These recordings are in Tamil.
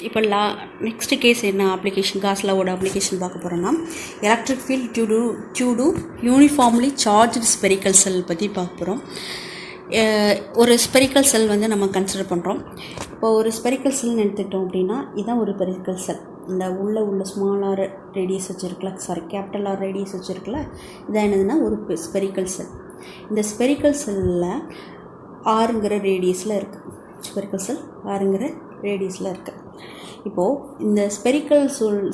இப்போ நெக்ஸ்ட் கேஸ் என்ன அப்ளிகேஷன் காஸ்லாவோட அப்ளிகேஷன் பார்க்க போகிறோன்னா electric field due to uniformly charged spherical shell பற்றி பார்க்க போகிறோம். ஒரு ஸ்பெரிக்கல் செல் வந்து நம்ம கன்சிடர் பண்ணுறோம். இப்போ ஒரு ஸ்பெரிக்கல் செல்னு எடுத்துக்கிட்டோம் அப்படின்னா இதுதான் ஒரு ஸ்பெரிக்கல் செல். இந்த உள்ள ஸ்மால் ஆர் ரேடியஸ் வச்சுருக்கல, கேபிட்டல் ஆர் ரேடியஸ் வச்சுருக்கல, இதான் என்னதுன்னா ஒரு ஸ்பெரிக்கல் செல். இந்த ஸ்பெரிக்கல் செல்லில் ஆறுங்கிற ரேடியஸில் இருக்குது. ஸ்பெரிக்கல் செல் ஆறுங்கிற ரேடியஸில் இருக்குது. இப்போது இந்த ஸ்பெரிக்கல்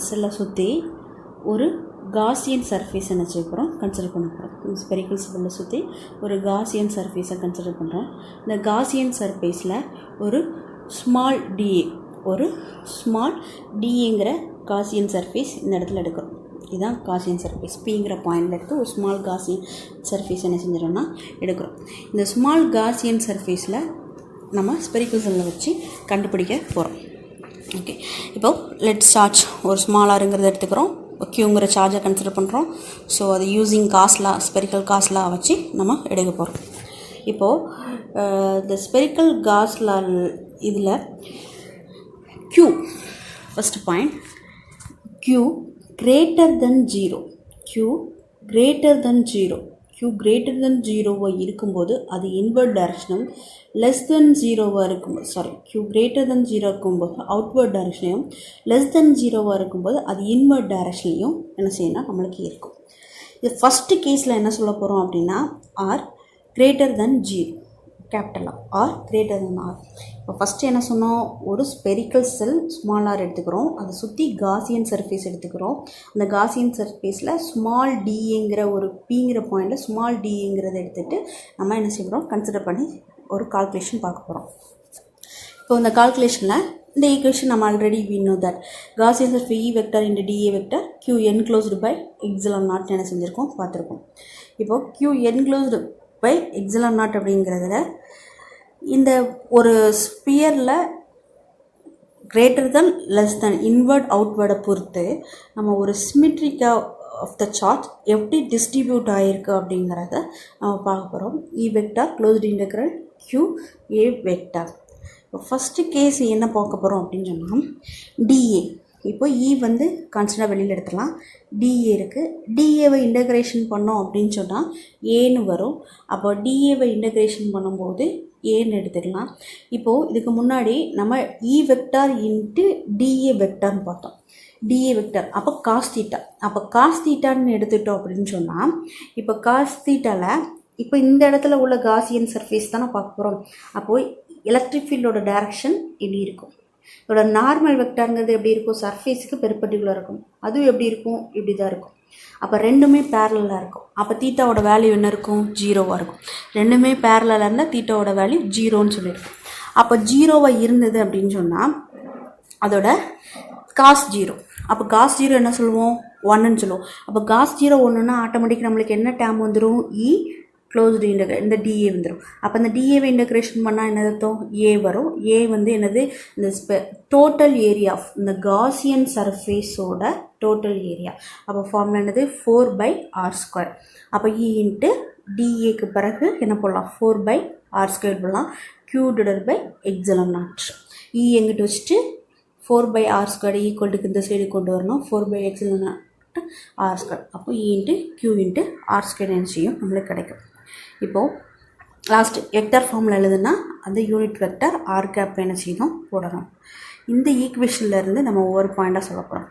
செல்லை சுற்றி ஒரு காசியன் சர்ஃபேஸ் என்ன செய்ய போகிறோம், கன்சிடர் பண்ண போகிறோம். இந்த ஸ்பெரிக்கல் செல்லை சுற்றி ஒரு காசியன் சர்ஃபேஸை கன்சிடர் பண்ணுறோம். இந்த காசியன் சர்ஃபேஸில் ஒரு ஸ்மால் டிஏங்கிற காசியன் சர்ஃபேஸ் இந்த இடத்துல எடுக்கிறோம். இதுதான் காசியன் சர்ஃபேஸ். பிங்கிற பாயிண்டில் எடுத்து ஒரு ஸ்மால் காசியன் சர்ஃபேஸ் என்ன செஞ்சிடறோம்னா எடுக்கிறோம். இந்த ஸ்மால் காசியன் சர்ஃபேஸில் நம்ம ஸ்பெரிக்கல் செல்லை வச்சு கண்டுபிடிக்க போகிறோம். ஓகே, இப்போது லெட் சார்ஜ் ஒரு ஸ்மாலாருங்கிறத எடுத்துக்கிறோம். கியூங்கிற சார்ஜை கன்சிடர் பண்ணுறோம். ஸோ அது யூஸிங் காஸ்லா, ஸ்பெரிக்கல் காஸ்லா வச்சு நம்ம எடுக்க போகிறோம். இப்போது இந்த ஸ்பெரிக்கல் காஸ்லா இதில் Q first point, Q greater than 0. Q greater than 0 இருக்கும்போது அது இன்வெர்ட் டைரக்ஷனும், லெஸ் தென் 0 இருக்கும்போது Q கிரேட்டர் தென் 0 இருக்கும்போது அவுட்வர்ட் டைரக்ஷனையும், லெஸ் தென் 0 இருக்கும்போது அது இன்வெர்ட் டைரக்ஷன்லையும் என்ன செய்யணும் நம்மளுக்கு இருக்கும். இது ஃபஸ்ட்டு கேஸில் என்ன சொல்ல போகிறோம் அப்படின்னா R greater than 0, capital R greater than R. இப்போ ஃபஸ்ட்டு என்ன சொன்னோம், ஒரு ஸ்பெரிக்கல் செல் ஸ்மால் ஆர் எடுத்துக்கிறோம், அதை சுற்றி காசியன் சர்ஃபேஸ் எடுத்துக்கிறோம். அந்த காசியன் சர்ஃபேஸில் ஸ்மால் டிங்கிற ஒரு பிங்கிற பாயிண்டில் ஸ்மால் டிங்கிறத எடுத்துகிட்டு நம்ம என்ன செய்கிறோம், கன்சிடர் பண்ணி ஒரு கால்குலேஷன் பார்க்க போகிறோம். இப்போ இந்த கால்குலேஷனில் இந்த ஈக்குவேஷன் நம்ம already we know that Gaussian surface E vector into DA vector Q enclosed by epsilon naught என்ன செஞ்சுருக்கோம் பார்த்துருக்கோம். இப்போது Q enclosed by epsilon naught அப்படிங்கிறதுல இந்த ஒரு ஸ்பியரில் greater than less than invert அவுட்வர்டை பொறுத்து நம்ம ஒரு சிமெட்ரிக்கா ஆஃப் த சார்ஜ் எப்படி டிஸ்ட்ரிபியூட் ஆகிருக்கு அப்படிங்கிறத நம்ம பார்க்க போகிறோம். E vector closed integral Q A vector. இப்போ ஃபஸ்ட்டு கேஸ் என்ன பார்க்க போகிறோம் அப்படின்னு சொன்னால் DA. இப்போ E வந்து கான்ஸ்டன்டாக வெளியில் எடுத்துடலாம். DA இருக்குது. DAவை இன்டகிரேஷன் பண்ணோம் அப்படின்னு சொன்னால் ஏன்னு வரும். அப்போ DAவை இன்டகிரேஷன் பண்ணும்போது ஏன்னு எடுத்துக்கலாம். இப்போது இதுக்கு முன்னாடி நம்ம E வெக்டார் இன்ட்டு DA வெக்டார்னு பார்த்தோம். DA வெக்டார் அப்போ காஸ் தீட்டா. அப்போ காஸ் தீட்டான்னு எடுத்துட்டோம் அப்படின்னு சொன்னால் இப்போ காஸ் தீட்டாவில் இப்போ இந்த இடத்துல உள்ள காசியன் சர்ஃபேஸ் தானே பார்க்க போகிறோம். அப்போது எலக்ட்ரிக் ஃபீல்டோட டைரக்ஷன் இப்படி இருக்கும். இதோட நார்மல் வெக்டாருங்கிறது எப்படி இருக்கும், சர்ஃபேஸுக்கு பெர்பெண்டிகுலர் இருக்கும். அதுவும் எப்படி இருக்கும், இப்படி தான் இருக்கும். அப்போ ரெண்டுமே பேரலாக இருக்கும். அப்போ தீட்டாவோட வேல்யூ என்ன இருக்கும், 0வாக இருக்கும். ரெண்டுமே பேரலாக இருந்தால் தீட்டாவோட வேல்யூ 0ன்னு சொல்லியிருக்கும். அப்போ 0வாக இருந்தது அப்படின்னு சொன்னால் அதோட காஸ் 0. அப்போ காஸ் 0 என்ன சொல்லுவோம், 1ன்னு சொல்லுவோம். அப்போ காஸ் 0 1ன்னா ஆட்டோமேட்டிக் நம்மளுக்கு என்ன டேம் வந்துடும், E க்ளோஸ்டு இந்த DA வந்துடும். அப்போ அந்த DAவை இன்டகிரேஷன் பண்ணால் என்ன அர்த்தம், A வரும். A வந்து என்னது, இந்த டோட்டல் ஏரியா ஆஃப் இந்த காசியன் சர்ஃபேஸோட டோட்டல் ஏரியா. அப்போ ஃபார்முலா என்னது, 4/r². அப்போ E இன்ட்டு DAக்கு பிறகு என்ன போடலாம், 4/r² போடலாம். Q/epsilon naught. E எங்கிட்ட வச்சுட்டு 4/r² ஈக்குவல்ட்டுக்கு இந்த சைடு கொண்டு வரணும். 4/epsilon naught r². அப்போ E into Q into r² என்ன செய்யும் நம்மளுக்கு கிடைக்கும். இப்போது லாஸ்ட் வெக்டர் ஃபார்மில் எழுதுனா அந்த யூனிட் வெக்டர் ஆர் கேப் என்ன செய்யணும் போடணும். இந்த ஈக்குவேஷன்லேருந்து நம்ம ஒவ்வொரு பாயிண்டாக சொல்ல போகிறோம்.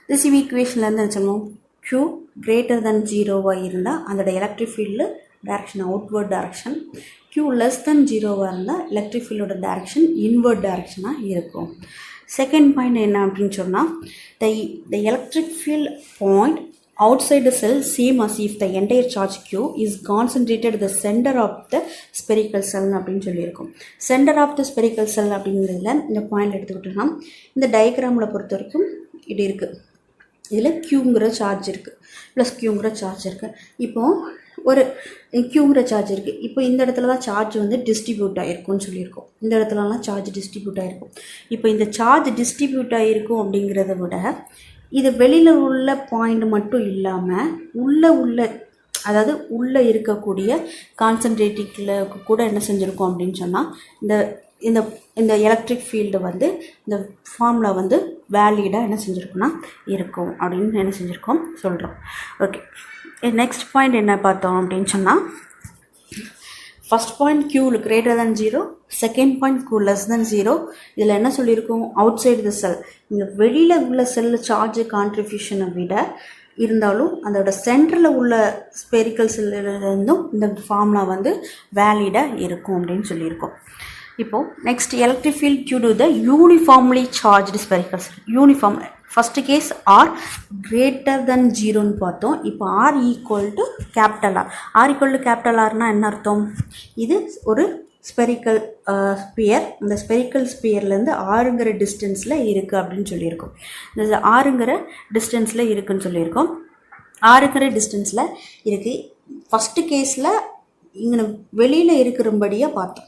திஸ் ஈக்குவேஷன்லேருந்து என்ன சொல்லணும், Q கிரேட்டர் தென் 0வாக இருந்தால் அதோட electric field direction outward direction, Q less than 0வாக இருந்தால் எலக்ட்ரிக் ஃபீல்டோட டைரக்ஷன் இன்வெர்ட் டைரக்ஷனாக இருக்கும். செகண்ட் பாயிண்ட் என்ன அப்படின்னு சொன்னால் the electric field point outside the cell same as if the entire charge Q is concentrated at the center of the spherical cell அப்படின்னு சொல்லியிருக்கோம். சென்டர் ஆஃப் த ஸ்பெரிக்கல் செல் அப்படிங்கிறதுல இந்த பாயிண்ட் எடுத்துக்கிட்டோம்னா இந்த டயக்ராமில் பொறுத்த வரைக்கும் இப்படி இருக்குது. இதில் Qங்கிற சார்ஜ் இருக்குது, ப்ளஸ் Qங்கிற சார்ஜ் இருக்குது. இப்போது ஒரு Qங்கிற சார்ஜ் இருக்குது. இப்போ இந்த இடத்துல தான் சார்ஜ் வந்து டிஸ்ட்ரிபியூட் ஆகிருக்கும்னு சொல்லியிருக்கோம். இந்த இடத்துலலாம் சார்ஜ் டிஸ்ட்ரிபியூட் ஆகிருக்கும். இப்போ இந்த சார்ஜ் டிஸ்ட்ரிபியூட் ஆகிருக்கும் அப்படிங்கிறத விட இது வெளியில் உள்ள பாயிண்ட் மட்டும் இல்லாமல் அதாவது உள்ளே இருக்கக்கூடிய கான்சன்ட்ரேட்டிங்கில் கூட என்ன செஞ்சுருக்கோம் அப்படின்னு சொன்னால் இந்த இந்த இந்த எலக்ட்ரிக் ஃபீல்டு வந்து இந்த ஃபார்முலா வந்து வேலிடாக என்ன செஞ்சுருக்கோம்னா இருக்கும் அப்படின்னு என்ன செஞ்சுருக்கோம் சொல்கிறோம். ஓகே, நெக்ஸ்ட் பாயிண்ட் என்ன பார்த்தோம் அப்படின்னு சொன்னால், first point Q greater than 0, second point Q less than 0. இதில் என்ன சொல்லியிருக்கோம், அவுட் சைடு த செல், இங்கே வெளியில் உள்ள செல்லு சார்ஜ் கான்ட்ரிபியூஷனை விட இருந்தாலும் அதோட சென்டரில் உள்ள ஸ்பெரிக்கல் செல்லிருந்தும் இந்த ஃபார்முலா வந்து வேலிடாக இருக்கும் அப்படின்னு சொல்லியிருக்கோம். இப்போது next electric field due to the uniformly charged spherical shell. Uniform first case R greater than 0ன்னு பார்த்தோம். இப்போ R equal to capital R. R equal to capital ஆர்னால் என்ன அர்த்தம், இது ஒரு ஸ்பெரிக்கல் ஸ்பியர். இந்த ஸ்பெரிக்கல் ஸ்பியர்லேருந்து ஆறுங்கிற டிஸ்டன்ஸில் இருக்குது அப்படின்னு சொல்லியிருக்கோம். இந்த ஆறுங்கிற டிஸ்டன்ஸில் இருக்குதுன்னு சொல்லியிருக்கோம். ஆறுங்கிற டிஸ்டன்ஸில் இருக்குது. ஃபஸ்ட்டு கேஸில் இங்கே வெளியில் இருக்கிறபடியாக பார்த்தோம்.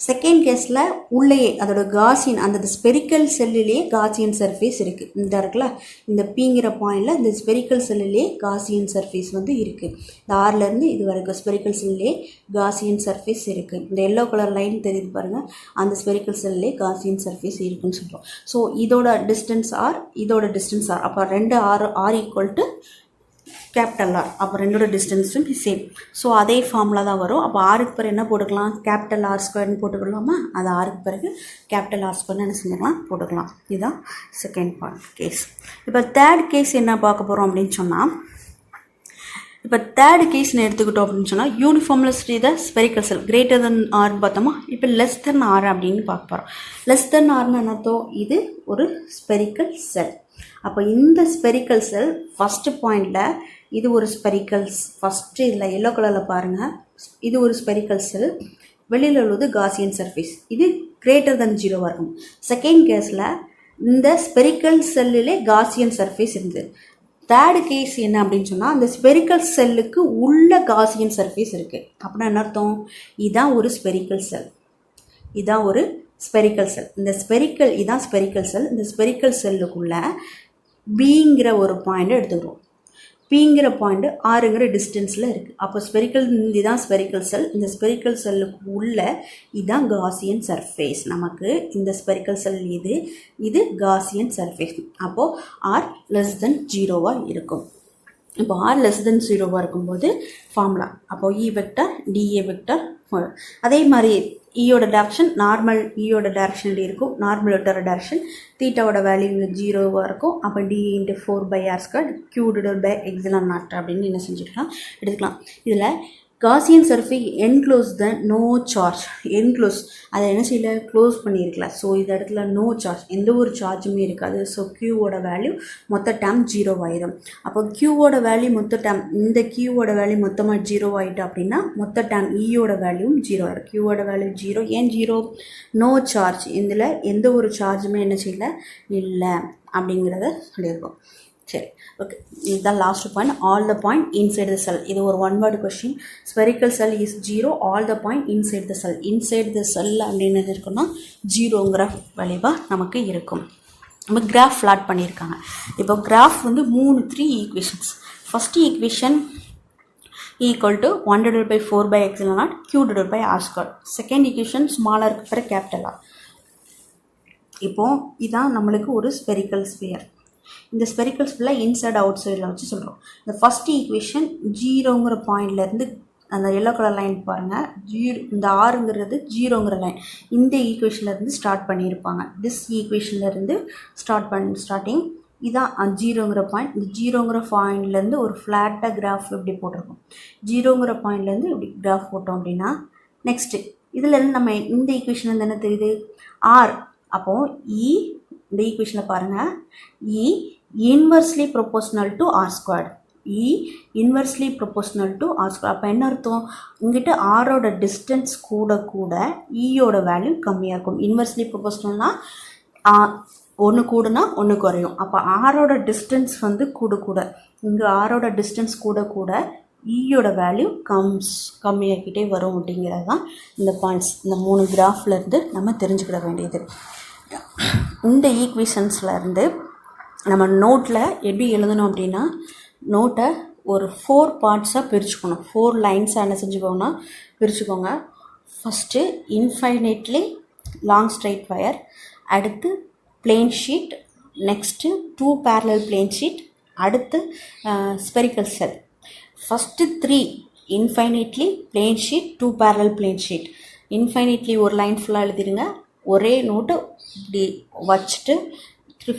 செகண்ட் கேஸில் உள்ளேயே அதோட காசியன் அந்த ஸ்பெரிக்கல் செல்லிலேயே காசியன் சர்ஃபேஸ் இருக்குது. இந்த இருக்குல்ல, இந்த பிங்கிற பாயிண்டில் இந்த ஸ்பெரிக்கல் செல்லிலே காசியன் சர்ஃபேஸ் வந்து இருக்குது. இந்த ஆறுலேருந்து இது வரைக்கும் ஸ்பெரிக்கல் செல்லிலே காசியன் சர்ஃபேஸ் இருக்குது. இந்த எல்லோ கலர் லைன் தெரியுது பாருங்கள், அந்த ஸ்பெரிக்கல் செல்லிலே காசியன் சர்ஃபேஸ் இருக்குன்னு சொல்கிறோம். ஸோ இதோட டிஸ்டன்ஸ் ஆர், இதோட டிஸ்டன்ஸ் ஆர். அப்போ ரெண்டு R equal to capital R. அப்போ ரெண்டோட டிஸ்டன்ஸும் சேம். ஸோ அதே ஃபார்முலா தான் வரும். அப்போ ஆருக்கு பிறகு என்ன போட்டுக்கலாம், கேபிட்டல் ஆர் ஸ்கொயர்னு போட்டுக்கலாமா. அது ஆருக்கு பிறகு கேபிட்டல் ஆர் ஸ்கொயர்னு என்ன செஞ்சுக்கலாம், போட்டுக்கலாம். இதுதான் செகண்ட் பார்ட் கேஸ். இப்போ தேர்ட் கேஸ் என்ன பார்க்க போகிறோம் அப்படின்னு சொன்னால், இப்போ தேர்ட் கேஸ்ன்னு எடுத்துக்கிட்டோம் அப்படின்னு சொன்னால், uniformly the spherical shell greater than ஆர்னு பார்த்தோமா. இப்போ லெஸ் தென் ஆர் அப்படின்னு பார்க்க போகிறோம். லெஸ் தென் ஆர்னு என்னத்தோ, இது ஒரு ஸ்பெரிக்கல் செல். அப்போ இந்த ஸ்பெரிக்கல் செல் ஃபஸ்ட்டு பாயிண்டில் இது ஒரு ஸ்பெரிக்கல்ஸ், ஃபஸ்ட்டு இதில் எல்லோ கலரில் பாருங்கள், இது ஒரு ஸ்பெரிக்கல் செல். வெளியில் உள்ளது காசியன் சர்ஃபேஸ். இது கிரேட்டர் தென் 0வாக இருக்கும். செகண்ட் கேஸில் இந்த ஸ்பெரிக்கல் செல்லிலே காசியன் சர்ஃபேஸ் இருந்தது. தேர்டு கேஸ் என்ன அப்படின்னு சொன்னால், அந்த ஸ்பெரிக்கல் செல்லுக்கு உள்ள காசியன் சர்ஃபேஸ் இருக்குது. அப்படின்னா என்ன அர்த்தம், இதுதான் ஒரு ஸ்பெரிக்கல் செல், இதுதான் ஒரு ஸ்பெரிக்கல் செல். இந்த ஸ்பெரிக்கல் இதான் ஸ்பெரிக்கல் செல். இந்த ஸ்பெரிக்கல் செல்லுக்குள்ளே பிங்கிற ஒரு பாயிண்ட் எடுத்துக்கிறோம். பிங்கிற பாயிண்ட் ஆறுங்கிற டிஸ்டன்ஸில் இருக்குது. அப்போ ஸ்பெரிக்கல் இதுதான் ஸ்பெரிக்கல் செல். இந்த ஸ்பெரிக்கல் செல்லுக்கு உள்ள இதுதான் காசியன் சர்ஃபேஸ். நமக்கு இந்த ஸ்பெரிக்கல் செல் இது காசியன் சர்ஃபேஸ். அப்போது ஆர் லெஸ் தென் 0வாக இருக்கும். இப்போ ஆர் லெஸ் தென் 0வாக இருக்கும்போது ஃபார்முலா, அப்போது இ வெக்டர் டிஏ வெக்டர். அதே மாதிரி ஈயோட டேரக்ஷன் நார்மல், ஈயோட டேரக்ஷன்லேயே இருக்கும். நார்மல் வெக்டரோட டேரக்ஷன் தீட்டாவோட வேல்யூ 0வாக இருக்கும். அப்போ டி இன்ட்டு 4/r² Q/ε0 அப்படின்னு என்ன செஞ்சுக்கலாம், எடுத்துக்கலாம். இதில் Gaussian surface enclose the no charge. Enclose அதை என்ன செய்யல, க்ளோஸ் பண்ணியிருக்கலாம். ஸோ இந்த இடத்துல நோ சார்ஜ், எந்த ஒரு சார்ஜுமே இருக்காது. ஸோ க்யூவோட வேல்யூ மொத்த டேம் 0 ஆயிடும். அப்போ க்யூவோட வேல்யூ மொத்த டேம், இந்த க்யூவோட வேல்யூ மொத்தமாக 0 ஆகிட்டு அப்படின்னா மொத்த டேம் ஈயோட வேல்யூவும் 0 ஆயிடும். க்யூவோட வேல்யூ 0. ஏன் 0? நோ சார்ஜ், இதில் எந்த ஒரு சார்ஜுமே என்ன செய்யல இல்லை அப்படிங்கிறத சொல்லியிருக்கோம். சரி, ஓகே, இதுதான் last point. All the point inside the shell. இது ஒரு one word question. Spherical shell is 0, all the point inside the shell. Inside the shell அப்படின்னு இருக்குன்னா 0ங்கிற வேல்யூவாக நமக்கு இருக்கும். நம்ம கிராஃப் பிளாட் பண்ணியிருக்காங்க. இப்போ கிராஃப் வந்து 3 equations. First equation equal to 1/4/ε0 Q/r². Second equation ஸ்மாலாக இருக்கிற கேபிட்டல் ஆர். இப்போது இதான் நம்மளுக்கு ஒரு ஸ்பெரிக்கல் ஸ்பியர். இந்த ஸ்பெரிக்கல் ஸ்பியரில் இன்சைட் அவுட் சைடில் வச்சு சொல்கிறோம். இந்த ஃபஸ்ட்டு ஈக்குவேஷன் 0ங்கிற பாயிண்ட்லேருந்து அந்த எல்லோ கலர் லைன் பாருங்கள், 0, இந்த ஆறுங்கிறது 0ங்கிற லைன், இந்த ஈக்குவேஷன்லேருந்து ஸ்டார்ட் பண்ணியிருப்பாங்க. திஸ் ஈக்குவேஷன்லேருந்து ஸ்டார்டிங் இதான் 0ங்கிற பாயிண்ட். இந்த 0ங்கிற பாயிண்ட்லேருந்து ஒரு ஃப்ளாட்டாக கிராஃப் இப்படி போட்டிருக்கோம். 0ங்கிற பாயிண்ட்லேருந்து இப்படி கிராஃப் போட்டோம் அப்படின்னா நெக்ஸ்ட்டு இதிலேருந்து நம்ம இந்த ஈக்குவேஷன் வந்து என்ன தெரியுது, ஆர். அப்போது இந்த ஈக்குவேஷனில் பாருங்கள், inversely proportional to r². Inversely proportional to r². அப்போ என்ன அர்த்தம், இங்கிட்ட ஆரோட டிஸ்டன்ஸ் கூட ஈயோட வேல்யூ கம்மியாக இருக்கும். இன்வெர்ஸ்லி ப்ரொபோஷனல்னால் ஒன்று கூடுனா ஒன்று குறையும். அப்போ ஆரோட டிஸ்டன்ஸ் வந்து கூட இங்கே ஆரோட டிஸ்டன்ஸ் கூட ஈயோட வேல்யூ கம்மியாகிட்டே வரும். அப்படிங்கிறது தான் இந்த பாயிண்ட்ஸ், இந்த 3 கிராஃப்லேருந்து நம்ம தெரிஞ்சுக்கிட வேண்டியது. இந்த ஈக்குவேஷன்ஸ்லேருந்து நம்ம நோட்டில் எப்படி எழுதணும் அப்படின்னா, நோட்டை ஒரு 4 பார்ட்ஸாக பிரிச்சுக்கணும். 4 லைன்ஸாக என்ன செஞ்சுக்கோங்கன்னா பிரிச்சுக்கோங்க. First infinitely long straight wire, அடுத்து plane sheet, next 2 parallel plane sheet, அடுத்து spherical shell. First 3 infinitely plane sheet, 2 parallel plane sheet. Infinitely ஒரு லைன் ஃபுல்லாக எழுதிடுங்க. ஒரே நோட்டு இப்படி வச்சுட்டு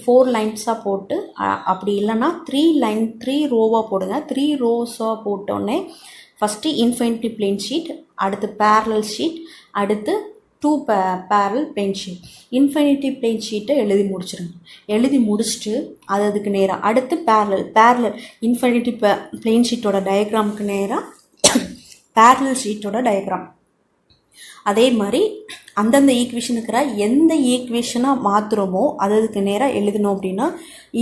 4 லைன்ஸாக போட்டு, அப்படி இல்லைன்னா 3 ரோவாக போடுங்க. 3 ரோஸாக போட்டோடனே ஃபஸ்ட்டு இன்ஃபைனிட்டி பிளேன் ஷீட், அடுத்து பேரலல் ஷீட், அடுத்து 2 parallel பிளேன் ஷீட். இன்ஃபைனிட்டி பிளேன் ஷீட்டை எழுதி முடிச்சிடுங்க. எழுதி முடிச்சுட்டு அதுக்கு நேராக அடுத்து பேரலல் இன்ஃபைனிட்டி பிளேன் ஷீட்டோட டயக்ராமுக்கு நேராக பேரலல் ஷீட்டோட டயக்ராம். அதே மாதிரி அந்தந்த ஈக்குவேஷனுக்கிற எந்த ஈக்குவேஷனாக மாற்றுறோமோ அதுக்கு நேராக எழுதணும் அப்படின்னா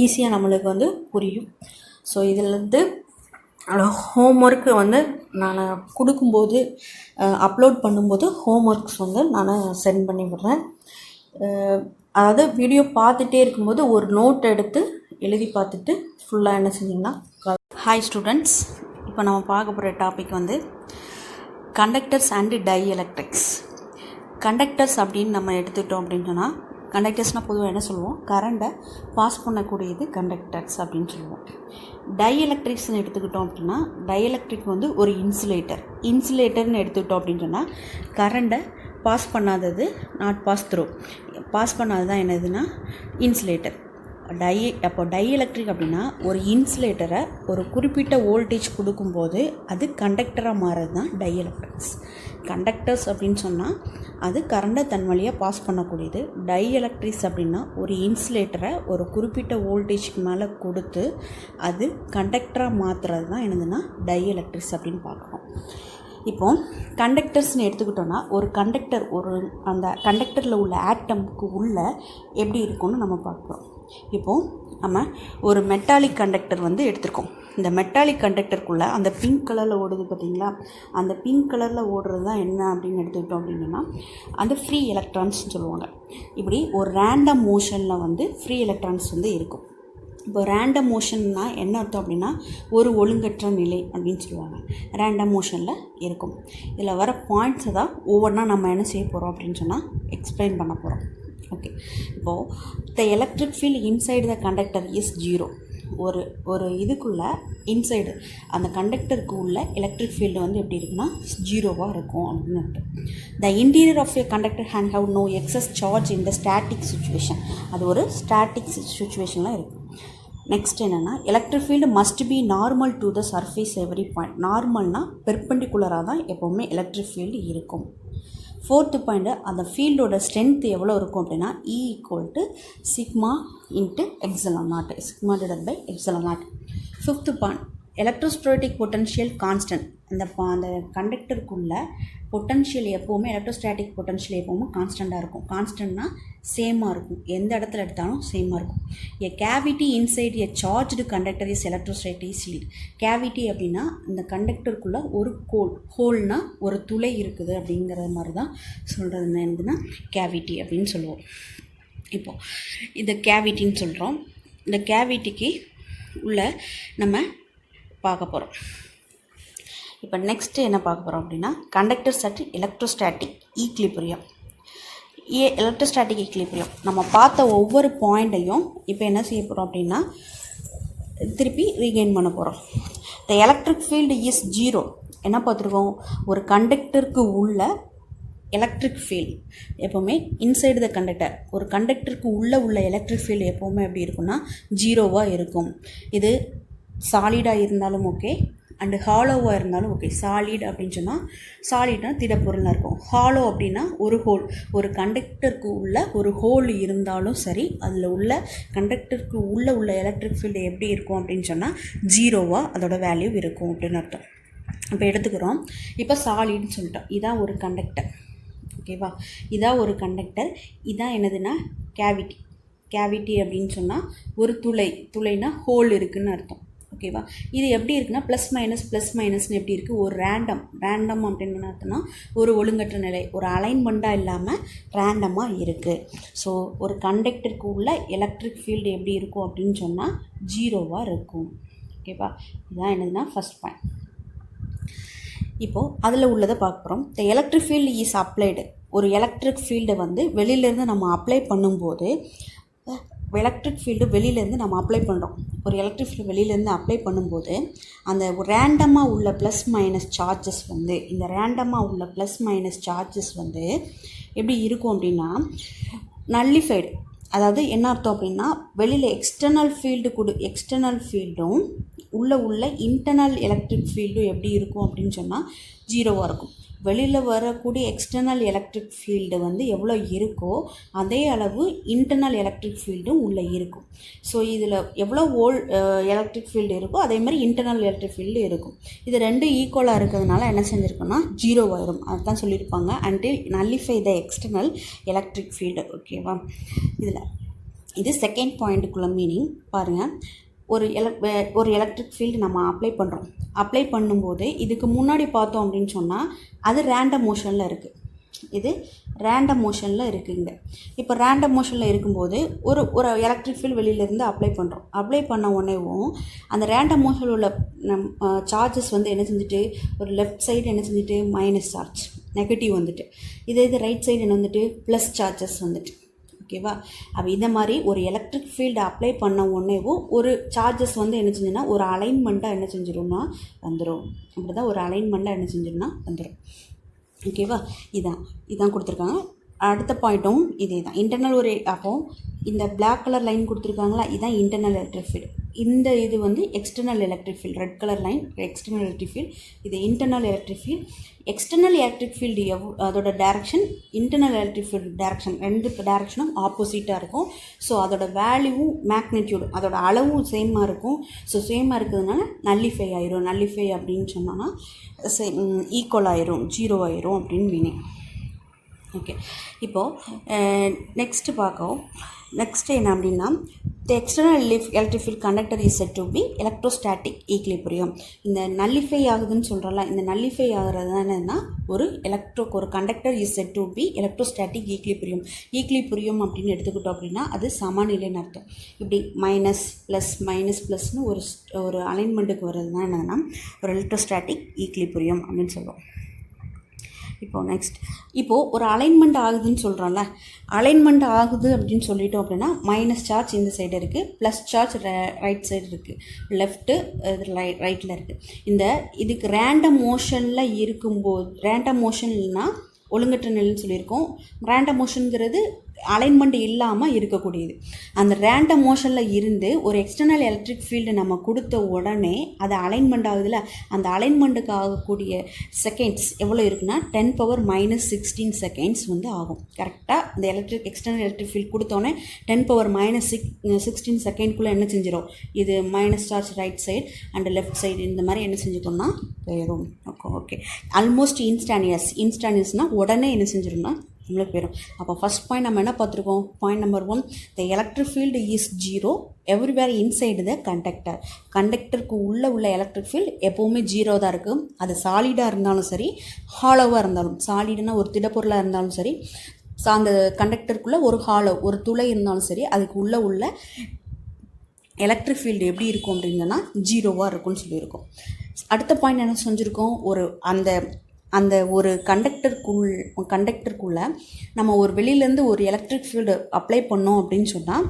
ஈஸியாக நம்மளுக்கு புரியும். ஸோ இதில் ஹோம்ஒர்க்கு நான் கொடுக்கும்போது அப்லோட் பண்ணும்போது ஹோம்ஒர்க்ஸ் நான் சென்ட் பண்ணி விடுறேன். அதாவது வீடியோ பார்த்துட்டே இருக்கும்போது ஒரு நோட் எடுத்து எழுதி பார்த்துட்டு ஃபுல்லாக என்ன செஞ்சிங்கன்னா. ஹாய் ஸ்டூடெண்ட்ஸ், இப்போ நம்ம பார்க்க போகிற டாபிக் கண்டக்டர்ஸ் அண்டு டைஎலக்ட்ரிக்ஸ். கண்டக்டர்ஸ் அப்படின்னு நம்ம எடுத்துக்கிட்டோம் அப்படின்னு சொன்னால், கண்டக்டர்ஸ்னால் பொதுவாக என்ன சொல்லுவோம், கரண்ட்டை பாஸ் பண்ணக்கூடியது கண்டக்டர்ஸ் அப்படின்னு சொல்லுவோம். டைஎலக்ட்ரிக்ஸ்னு எடுத்துக்கிட்டோம் அப்படின்னா, டைஎலக்ட்ரிக் ஒரு இன்சுலேட்டர்னு எடுத்துக்கிட்டோம் அப்படின்னு சொன்னால், கரண்ட்டை பாஸ் பண்ணாதது, நாட் பாஸ் த்ரூ, பாஸ் பண்ணாதது தான் என்னதுன்னா இன்சுலேட்டர். அப்போ டைஎலக்ட்ரிக் அப்படின்னா ஒரு இன்சுலேட்டரை ஒரு குறிப்பிட்ட வோல்டேஜ் கொடுக்கும்போது அது கண்டக்டராக மாறுறது தான் டைஎலக்ட்ரிக்ஸ். கண்டக்டர்ஸ் அப்படின்னு சொன்னால் அது கரண்ட்டை தன் வழியாக பாஸ் பண்ணக்கூடியது. டைஎலக்ட்ரிக்ஸ் அப்படின்னா ஒரு இன்சுலேட்டரை ஒரு குறிப்பிட்ட வோல்டேஜ்க்கு மேலே கொடுத்து அது கண்டக்டராக மாற்றுறது தான் என்னதுன்னா டைஎலக்ட்ரிக்ஸ் அப்படின்னு பார்க்குறோம். இப்போது கண்டக்டர்ஸ்னு எடுத்துக்கிட்டோன்னா, ஒரு கண்டக்டர் அந்த கண்டக்டரில் உள்ள ஆட்டம்க்கு உள்ளே எப்படி இருக்கும்னு நம்ம பார்க்குறோம். இப்போது நம்ம ஒரு மெட்டாலிக் கண்டக்டர் எடுத்திருக்கோம். இந்த மெட்டாலிக் கண்டக்டருக்குள்ளே அந்த பிங்க் கலரில் ஓடுது பார்த்தீங்களா, அந்த பிங்க் கலரில் ஓடுறது தான் என்ன அப்படின்னு எடுத்துக்கிட்டோம் அப்படின்னா அந்த ஃப்ரீ எலக்ட்ரான்ஸ்னு சொல்லுவாங்க. இப்படி ஒரு ரேண்டம் மோஷனில் ஃப்ரீ எலக்ட்ரான்ஸ் இருக்கும். இப்போ ரேண்டம் மோஷன்னா என்ன அர்த்தம் அப்படின்னா ஒரு ஒழுங்கற்ற நிலை அப்படின்னு சொல்லுவாங்க. ரேண்டம் மோஷனில் இருக்கும். இதில் வர பாயிண்ட்ஸை தான் ஒவ்வொன்றா நம்ம என்ன செய்ய போகிறோம் அப்படின்னு சொன்னால் எக்ஸ்பிளைன் பண்ண போகிறோம். ஓகே, இப்போது த electric field inside the conductor is 0. ஒரு இதுக்குள்ளே இன்சைடு அந்த கண்டக்டருக்கு உள்ள எலக்ட்ரிக் ஃபீல்டு எப்படி இருக்குன்னா 0வாக இருக்கும் அப்படின்னு அர்த்தம். The interior of a conductor and have no excess charge in the static situation. அது ஒரு ஸ்டாட்டிக் சுச்சுவேஷனில் இருக்குது. நெக்ஸ்ட் என்னென்னா, electric field must be normal to the surface every point. நார்மல்னால் பெர்பெண்டிகுலராக தான் எப்போவுமே எலக்ட்ரிக் ஃபீல்டு இருக்கும். 4th பாயிண்ட், அந்த ஃபீல்டோட ஸ்ட்ரென்த் எவ்வளோ இருக்கும் அப்படின்னா E = sigma × epsilon not, sigma / epsilon not. 5th point, electrostatic potential constant. அந்த கண்டக்டருக்குள்ள பொட்டன்ஷியல் எப்போவுமே எலக்ட்ரோஸ்டாட்டிக் பொட்டன்ஷியல் எப்போவுமே கான்ஸ்டண்ட்டாக இருக்கும். கான்ஸ்டன்ட்னா சேமாக இருக்கும், எந்த இடத்துல எடுத்தாலும் சேமாக இருக்கும். A cavity inside a charged conductor is electrostatic shield. Cavity அப்படின்னா இந்த கண்டக்டருக்குள்ளே ஒரு ஹோல்னால் ஒரு துளை இருக்குது அப்படிங்கிற மாதிரி தான் சொல்கிறது என்னதுன்னா கேவிட்டி அப்படின்னு சொல்லுவோம். இப்போது இந்த கேவிட்டின்னு சொல்கிறோம். இந்த கேவிட்டிக்கு உள்ள நம்ம பார்க்க போகிறோம். இப்போ நெக்ஸ்ட்டு என்ன பார்க்க போகிறோம் அப்படின்னா conductors at electrostatic equilibrium. Electrostatic equilibrium நம்ம பார்த்த ஒவ்வொரு பாயிண்ட்டையும் இப்போ என்ன செய்ய போகிறோம் அப்படின்னா திருப்பி ரீகெயின் பண்ண போகிறோம். த எலக்ட்ரிக் ஃபீல்டு இஸ் 0. என்ன பார்த்துருக்கோம், ஒரு கண்டக்டருக்கு உள்ள எலக்ட்ரிக் ஃபீல்டு எப்போவுமே இன்சைடு த கண்டக்டர், ஒரு கண்டக்டருக்கு உள்ள எலக்ட்ரிக் ஃபீல்டு எப்போவுமே எப்படி இருக்குன்னா 0வாக இருக்கும். இது சாலிடாக இருந்தாலும் ஓகே, அண்டு ஹாலோவாக இருந்தாலும் ஓகே. சாலிட் அப்படின்னு சொன்னால், சாலிட்னா திடப்பொருளாக இருக்கும். ஹாலோ அப்படின்னா ஒரு ஹோல், ஒரு கண்டக்டருக்கு உள்ள ஒரு ஹோல் இருந்தாலும் சரி, அதில் உள்ள கண்டக்டருக்கு உள்ள எலக்ட்ரிக் ஃபீல்டு எப்படி இருக்கும் அப்படின்னு சொன்னால் 0வாக அதோட வேல்யூ இருக்கும் அப்படின்னு அர்த்தம். இப்போ எடுத்துக்கிறோம், இப்போ சாலிட்னு சொல்லிட்டோம். இதான் ஒரு கண்டக்டர், ஓகேவா, இதான் ஒரு கண்டக்டர். இதான் என்னதுன்னா கேவிட்டி அப்படின்னு சொன்னால் ஒரு துளைனா ஹோல் இருக்குதுன்னு அர்த்தம், ஓகேவா. இது எப்படி இருக்குன்னா ப்ளஸ் மைனஸ்னு எப்படி இருக்குது, ஒரு ரேண்டம் அப்படின்னு அர்த்தம்னா ஒரு ஒழுங்கற்ற நிலை, ஒரு அலைன்மெண்ட்டாக இல்லாமல் ரேண்டமாக இருக்குது. ஸோ ஒரு கண்டக்டருக்கு உள்ள எலக்ட்ரிக் ஃபீல்டு எப்படி இருக்கும் அப்படின்னு சொன்னால் 0வாக இருக்கும், ஓகேவா. இதுதான் என்னதுன்னா ஃபஸ்ட் பாயிண்ட். இப்போது அதில் உள்ளதை பார்க்க போகிறோம். த எலக்ட்ரிக் ஃபீல்டு இஸ் அப்ளைடு. ஒரு எலக்ட்ரிக் ஃபீல்டை வந்து வெளியிலேருந்து நம்ம அப்ளை பண்ணும்போது எலக்ட்ரிக் ஃபீல்டு வெளியிலேருந்து நம்ம அப்ளை பண்ணுறோம். ஒரு எலக்ட்ரிக் ஃபீல்டு வெளியிலேருந்து அப்ளை பண்ணும்போது அந்த ரேண்டமாக உள்ள ப்ளஸ் மைனஸ் சார்ஜஸ் வந்து இந்த ரேண்டமாக உள்ள ப்ளஸ் மைனஸ் சார்ஜஸ் வந்து எப்படி இருக்கும் அப்படின்னா நல்லிஃபைடு. அதாவது என்ன அர்த்தம் அப்படின்னா வெளியில் எக்ஸ்டர்னல் ஃபீல்டும் உள்ள இன்டர்னல் எலக்ட்ரிக் ஃபீல்டும் எப்படி இருக்கும் அப்படின்னு சொன்னால் 0வாக இருக்கும். வெளியில் வரக்கூடிய எக்ஸ்டர்னல் எலக்ட்ரிக் ஃபீல்டு வந்து எவ்வளோ இருக்கோ அதே அளவு இன்டர்னல் எலக்ட்ரிக் ஃபீல்டும் உள்ளே இருக்கும். ஸோ இதில் எவ்வளோ எலக்ட்ரிக் ஃபீல்டு இருக்கோ அதே மாதிரி இன்டர்னல் எலக்ட்ரிக் ஃபீல்டு இருக்கும். இது ரெண்டும் ஈக்குவலாக இருக்கிறதுனால என்ன செஞ்சுருக்கோன்னா 0 ஆயிரும். அதுதான் சொல்லியிருப்பாங்க அன்டில் நல்லிஃபை த எக்ஸ்டர்னல் எலக்ட்ரிக் ஃபீல்டு. ஓகேவா? இது செகண்ட் பாயிண்ட்டுக்குள்ள மீனிங் பாருங்கள். ஒரு எலக்ட்ரிக் ஃபீல்டு நம்ம அப்ளை பண்ணும்போது இதுக்கு முன்னாடி பார்த்தோம் அப்படின்னு சொன்னால் அது ரேண்டம் மோஷனில் இருக்குது. இது ரேண்டம் மோஷனில் இருக்குங்க. இப்போ ரேண்டம் மோஷனில் இருக்கும்போது ஒரு எலக்ட்ரிக் ஃபீல்டு வெளியிலேருந்து அப்ளை பண்ண உடனேவும் அந்த ரேண்டம் மோஷனில் உள்ள சார்ஜஸ் வந்து என்ன செஞ்சுட்டு ஒரு லெஃப்ட் சைடு என்ன செஞ்சுட்டு மைனஸ் சார்ஜ் நெகட்டிவ் வந்துட்டு இது ரைட் சைடு என்ன வந்துட்டு ப்ளஸ் சார்ஜஸ் வந்துட்டு. ஓகேவா? அப்போ இந்த மாதிரி ஒரு எலக்ட்ரிக் ஃபீல்டு அப்ளை பண்ண உடனேவும் ஒரு சார்ஜஸ் வந்து என்ன செஞ்சுன்னா ஒரு அலைன்மெண்ட்டாக என்ன செஞ்சிடும்னா வந்துடும். அப்படி தான் ஒரு அலைன்மெண்ட்டாக என்ன செஞ்சிடும்னா வந்துடும். ஓகேவா? இதான் கொடுத்துருக்காங்க. அடுத்த பாயிண்ட்டும் இதே தான். இன்டர்னல் அப்போது இந்த பிளாக் கலர் லைன் கொடுத்துருக்காங்களா, இதுதான் இன்டர்னல் எலக்ட்ரிக் ஃபீல்டு. இது வந்து external electric field. Red colour line external electric field, இது internal electric field. External electric field அதோட direction, internal electric field direction, ரெண்டு டைரக்ஷனும் ஆப்போசிட்டாக இருக்கும். ஸோ அதோட வேல்யூவும் மேக்னிடியூடு அதோட அளவும் சேமாக இருக்கும். ஸோ சேமாக இருக்கிறதுனால நல்லிஃபை ஆயிரும். நல்லிஃபை அப்படின்னு சொன்னோன்னா ஈக்குவல் ஆயிரும், 0 ஆயிரும் அப்படின்னு மீனிங். ஓகே, இப்போது நெக்ஸ்ட்டு என்ன அப்படின்னா the external electric field conductor is set to be electrostatic equilibrium. இந்த நல்லிஃபை ஆகுதுன்னு சொல்கிறோம்ல, இந்த நல்லிஃபை ஆகிறது என்னன்னா ஒரு conductor is set to be electrostatic equilibrium அப்படின்னு எடுத்துக்கிட்டோம் அப்படின்னா அது சமநிலைன்னு அர்த்தம். இப்படி மைனஸ் ப்ளஸ்னு ஒரு அலைன்மெண்ட்டுக்கு வர்றது தான் என்னன்னா ஒரு எலக்ட்ரோஸ்டாட்டிக் ஈக்லிபிரியம் அப்படின்னு சொல்லுவோம். இப்போது ஒரு அலைன்மெண்ட் ஆகுதுன்னு சொல்கிறோம்ல, அலைன்மெண்ட் ஆகுது அப்படின்னு சொல்லிட்டோம் அப்படின்னா மைனஸ் சார்ஜ் இந்த சைடு இருக்குது, ப்ளஸ் சார்ஜ் ரைட் சைடு இருக்குது, லெஃப்ட்டு ரைட்டில் இருக்குது. இதுக்கு ரேண்டம் மோஷனில் இருக்கும்போது, ரேண்டம் மோஷன்னால் ஒழுங்கற்ற நிலைன்னு சொல்லியிருக்கோம். ரேண்டம் மோஷனுங்கிறது அலைன்மெண்ட் இல்லாமல் இருக்கக்கூடியது. அந்த ரேண்டம் மோஷனில் இருந்து ஒரு எக்ஸ்டர்னல் எலக்ட்ரிக் ஃபீல்டு நம்ம கொடுத்த உடனே அது அலைன்மெண்ட் ஆகுதுல்ல, அந்த அலைன்மெண்ட்டுக்கு ஆகக்கூடிய செகண்ட்ஸ் எவ்வளோ இருக்குன்னா 10⁻⁻16 செகண்ட்ஸ் வந்து ஆகும். கரெக்டாக அந்த எக்ஸ்டர்னல் எலக்ட்ரிக் ஃபீல்டு கொடுத்தோன்னே 10⁻⁻16 செகண்ட்குள்ளே என்ன செஞ்சிடும், இது minus charge right side and left side இந்த மாதிரி என்ன செஞ்சுக்கோன்னா போயிடும். ஓகே, ஆல்மோஸ்ட் இன்ஸ்டானியஸ்னால் உடனே என்ன செஞ்சிடும்னா நம்மளுக்கு போயிடும். அப்போ ஃபஸ்ட் பாயிண்ட் நம்ம என்ன பார்த்துருக்கோம், point number 1, the electric field is 0 everywhere inside the கண்டக்டருக்கு உள்ள எலக்ட்ரிக் ஃபீல்டு எப்போவுமே 0 தான் இருக்குது. அது சாலிடாக இருந்தாலும் சரி, ஹாலோவாக இருந்தாலும், சாலிடுனா ஒரு திடப்பொருளாக இருந்தாலும் சரி, அந்த கண்டக்டருக்குள்ளே ஒரு துளை இருந்தாலும் சரி, அதுக்கு உள்ள எலக்ட்ரிக் ஃபீல்டு எப்படி இருக்கும் அப்படின்னா 0வாக இருக்கும்னு சொல்லியிருக்கோம். அடுத்த பாயிண்ட் என்ன செஞ்சுருக்கோம், அந்த ஒரு கண்டக்டருக்குள்ளே நம்ம ஒரு வெளியிலேருந்து ஒரு எலக்ட்ரிக் ஃபீல்டு அப்ளை பண்ணோம் அப்படின்னு சொன்னால்